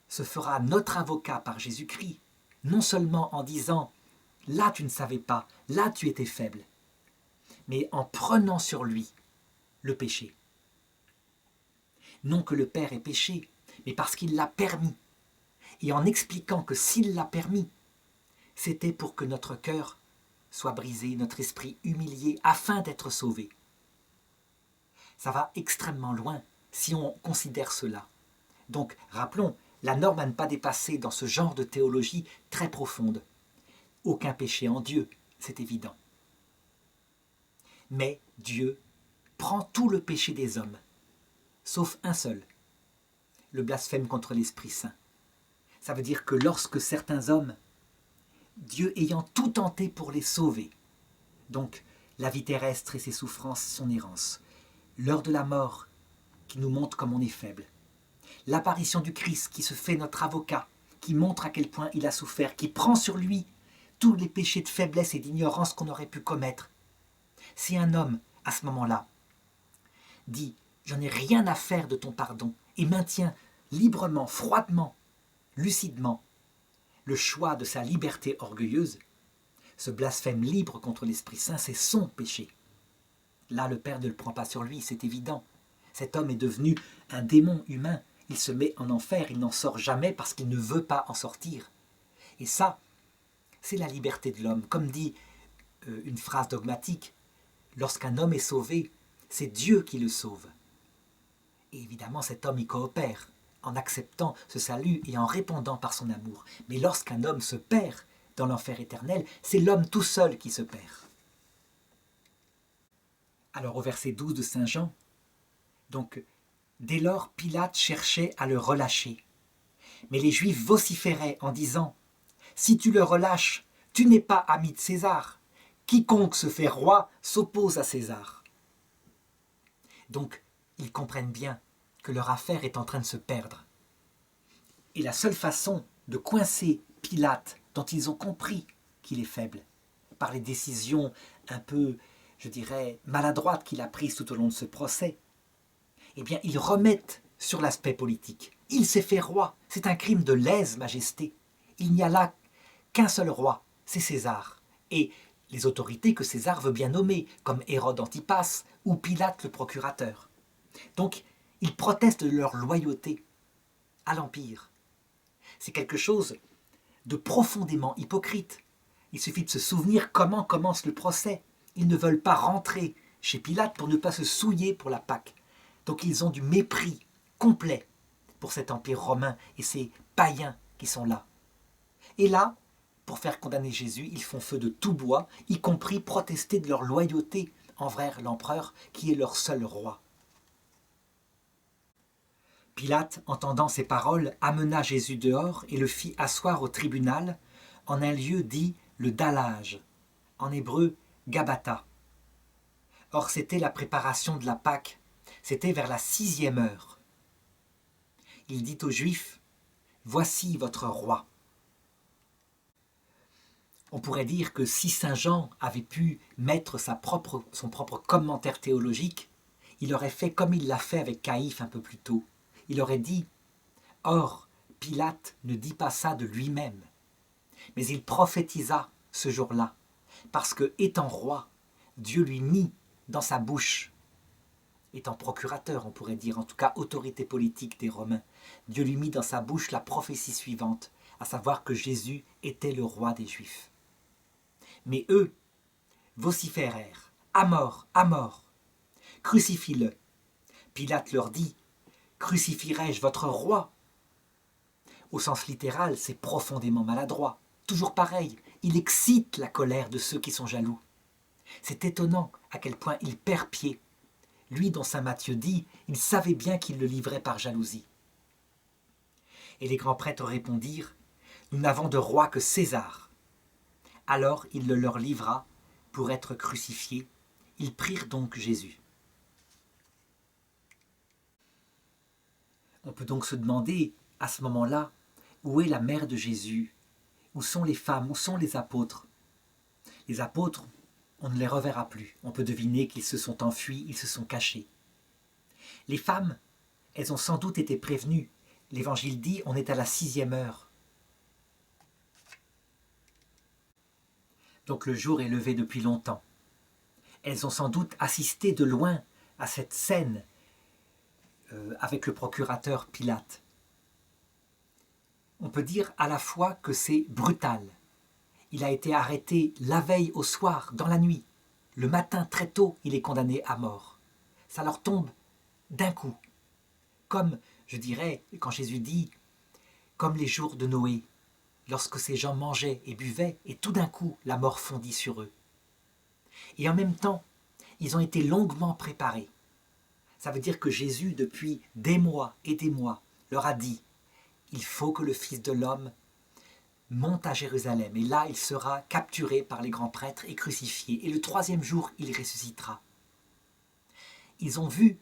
se fera notre avocat par Jésus-Christ, non seulement en disant « là tu ne savais pas, là tu étais faible », mais en prenant sur lui le péché. Non que le Père ait péché, mais parce qu'il l'a permis, et en expliquant que s'il l'a permis, c'était pour que notre cœur soit brisé, notre esprit humilié, afin d'être sauvé. Ça va extrêmement loin si on considère cela. Donc, rappelons, la norme à ne pas dépasser dans ce genre de théologie très profonde. Aucun péché en Dieu, c'est évident. Mais Dieu prend tout le péché des hommes, sauf un seul, le blasphème contre l'Esprit Saint. Ça veut dire que lorsque certains hommes, Dieu ayant tout tenté pour les sauver, donc la vie terrestre et ses souffrances, son errance, l'heure de la mort qui nous montre comme on est faible, l'apparition du Christ qui se fait notre avocat, qui montre à quel point il a souffert, qui prend sur lui tous les péchés de faiblesse et d'ignorance qu'on aurait pu commettre. Si un homme, à ce moment-là, dit « j'en ai rien à faire de ton pardon » et maintient librement, froidement, lucidement, le choix de sa liberté orgueilleuse, ce blasphème libre contre l'Esprit Saint, c'est son péché. Là, le Père ne le prend pas sur lui, c'est évident. Cet homme est devenu un démon humain. Il se met en enfer, il n'en sort jamais parce qu'il ne veut pas en sortir. Et ça, c'est la liberté de l'homme. Comme dit une phrase dogmatique, lorsqu'un homme est sauvé, c'est Dieu qui le sauve. Et évidemment, cet homme y coopère en acceptant ce salut et en répondant par son amour. Mais lorsqu'un homme se perd dans l'enfer éternel, c'est l'homme tout seul qui se perd. Alors au verset 12 de Saint Jean, donc, dès lors Pilate cherchait à le relâcher. Mais les Juifs vociféraient en disant « Si tu le relâches, tu n'es pas ami de César. Quiconque se fait roi s'oppose à César. » Donc, ils comprennent bien que leur affaire est en train de se perdre. Et la seule façon de coincer Pilate, dont ils ont compris qu'il est faible, par les décisions un peu, je dirais, maladroites qu'il a prises tout au long de ce procès, eh bien, ils remettent sur l'aspect politique. Il s'est fait roi, c'est un crime de lèse-majesté. Il n'y a là qu'un seul roi, c'est César. Et les autorités que César veut bien nommer, comme Hérode Antipas ou Pilate le procurateur. Donc, ils protestent de leur loyauté à l'Empire. C'est quelque chose de profondément hypocrite. Il suffit de se souvenir comment commence le procès. Ils ne veulent pas rentrer chez Pilate pour ne pas se souiller pour la Pâque. Donc ils ont du mépris complet pour cet empire romain et ces païens qui sont là. Et là, pour faire condamner Jésus, ils font feu de tout bois, y compris protester de leur loyauté envers l'empereur qui est leur seul roi. Pilate, entendant ces paroles, amena Jésus dehors et le fit asseoir au tribunal en un lieu dit le dallage, en hébreu Gabata. Or c'était la préparation de la Pâque, c'était vers la 6e heure. Il dit aux Juifs « Voici votre roi ». On pourrait dire que si Saint Jean avait pu mettre son propre commentaire théologique, il aurait fait comme il l'a fait avec Caïphe un peu plus tôt. Il aurait dit « Or, Pilate ne dit pas ça de lui-même, mais il prophétisa ce jour-là, parce que, étant roi, Dieu lui mit dans sa bouche, étant procurateur, on pourrait dire, en tout cas autorité politique des Romains, Dieu lui mit dans sa bouche la prophétie suivante, à savoir que Jésus était le roi des Juifs. Mais eux vociférèrent « À mort, à mort ! Crucifie-le !» Pilate leur dit Crucifierai-je votre roi? Au sens littéral, c'est profondément maladroit. Toujours pareil, il excite la colère de ceux qui sont jaloux. C'est étonnant à quel point il perd pied. Lui dont saint Matthieu dit, il savait bien qu'il le livrait par jalousie. Et les grands prêtres répondirent, nous n'avons de roi que César. Alors il le leur livra pour être crucifié. Ils prirent donc Jésus. On peut donc se demander, à ce moment-là, où est la mère de Jésus? Où sont les femmes? Où sont les apôtres? Les apôtres, on ne les reverra plus. On peut deviner qu'ils se sont enfuis, ils se sont cachés. Les femmes, elles ont sans doute été prévenues. L'Évangile dit, on est à la 6e heure. Donc le jour est levé depuis longtemps. Elles ont sans doute assisté de loin à cette scène avec le procurateur Pilate. On peut dire à la fois que c'est brutal. Il a été arrêté la veille au soir, dans la nuit. Le matin, très tôt, il est condamné à mort. Ça leur tombe d'un coup. Comme, je dirais, quand Jésus dit, comme les jours de Noé, lorsque ces gens mangeaient et buvaient, et tout d'un coup, la mort fondit sur eux. Et en même temps, ils ont été longuement préparés. Ça veut dire que Jésus, depuis des mois et des mois, leur a dit « Il faut que le Fils de l'homme monte à Jérusalem, et là il sera capturé par les grands prêtres et crucifié, et le 3e jour il ressuscitera. » Ils ont vu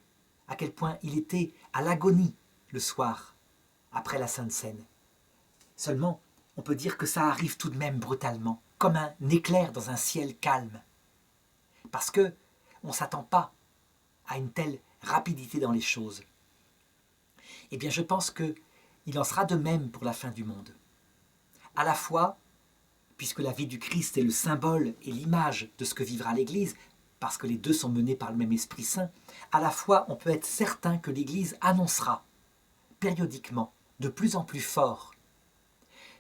à quel point il était à l'agonie le soir, après la Sainte Seine. Seulement, on peut dire que ça arrive tout de même brutalement, comme un éclair dans un ciel calme. Parce que on ne s'attend pas à une telle rapidité dans les choses. Eh bien, je pense qu'il en sera de même pour la fin du monde. À la fois, puisque la vie du Christ est le symbole et l'image de ce que vivra l'Église, parce que les deux sont menés par le même Esprit Saint, à la fois on peut être certain que l'Église annoncera périodiquement, de plus en plus fort,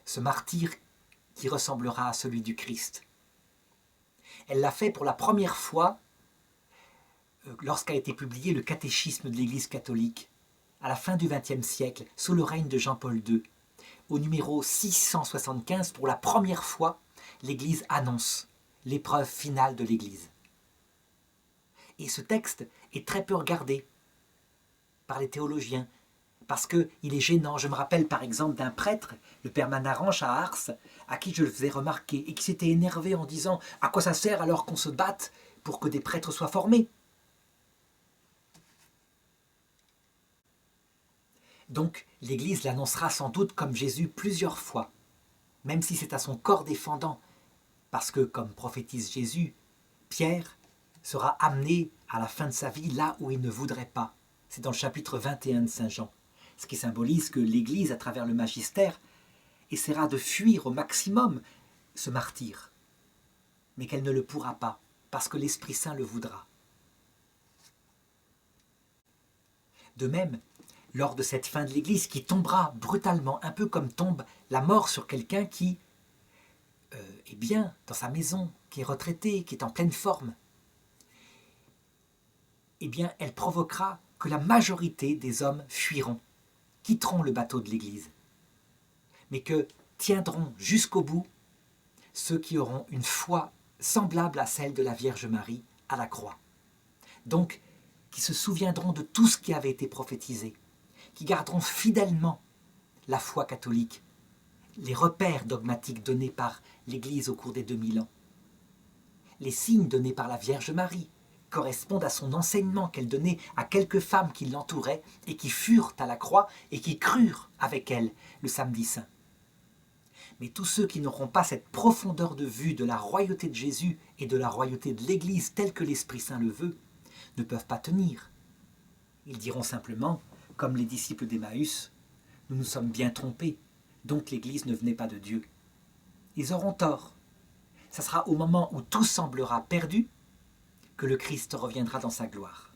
ce martyre qui ressemblera à celui du Christ. Elle l'a fait pour la première fois lorsqu'a été publié le catéchisme de l'Église catholique, à la fin du XXe siècle, sous le règne de Jean-Paul II. Au numéro 675, pour la première fois, l'Église annonce l'épreuve finale de l'Église. Et ce texte est très peu regardé par les théologiens, parce qu'il est gênant. Je me rappelle par exemple d'un prêtre, le père Manaranche à Ars, à qui je le faisais remarquer, et qui s'était énervé en disant « À quoi ça sert alors qu'on se batte pour que des prêtres soient formés ?» Donc l'Église l'annoncera sans doute comme Jésus plusieurs fois, même si c'est à son corps défendant, parce que, comme prophétise Jésus, Pierre sera amené à la fin de sa vie là où il ne voudrait pas. C'est dans le chapitre 21 de Saint Jean, ce qui symbolise que l'Église, à travers le magistère, essaiera de fuir au maximum ce martyre, mais qu'elle ne le pourra pas, parce que l'Esprit Saint le voudra. De même, lors de cette fin de l'Église qui tombera brutalement, un peu comme tombe la mort sur quelqu'un qui est bien dans sa maison, qui est retraité, qui est en pleine forme, eh bien, elle provoquera que la majorité des hommes fuiront, quitteront le bateau de l'Église, mais que tiendront jusqu'au bout ceux qui auront une foi semblable à celle de la Vierge Marie à la croix. Donc, qui se souviendront de tout ce qui avait été prophétisé, qui garderont fidèlement la foi catholique, les repères dogmatiques donnés par l'Église au cours des 2000 ans. Les signes donnés par la Vierge Marie correspondent à son enseignement qu'elle donnait à quelques femmes qui l'entouraient et qui furent à la croix et qui crurent avec elle le samedi saint. Mais tous ceux qui n'auront pas cette profondeur de vue de la royauté de Jésus et de la royauté de l'Église telle que l'Esprit Saint le veut, ne peuvent pas tenir. Ils diront simplement, comme les disciples d'Emmaüs, « Nous nous sommes bien trompés, donc l'Église ne venait pas de Dieu. » Ils auront tort. Ça sera au moment où tout semblera perdu que le Christ reviendra dans sa gloire.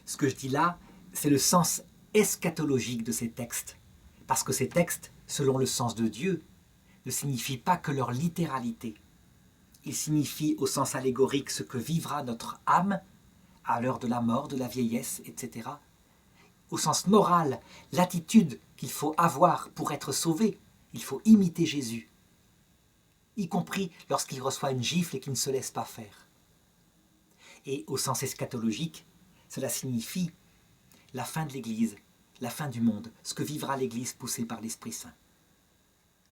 Ce que je dis là, c'est le sens eschatologique de ces textes, parce que ces textes, selon le sens de Dieu, ne signifient pas que leur littéralité. Ils signifient au sens allégorique ce que vivra notre âme à l'heure de la mort, de la vieillesse, etc. Au sens moral, l'attitude qu'il faut avoir pour être sauvé, il faut imiter Jésus, y compris lorsqu'il reçoit une gifle et qu'il ne se laisse pas faire. Et au sens eschatologique, cela signifie la fin de l'Église, la fin du monde, ce que vivra l'Église poussée par l'Esprit Saint.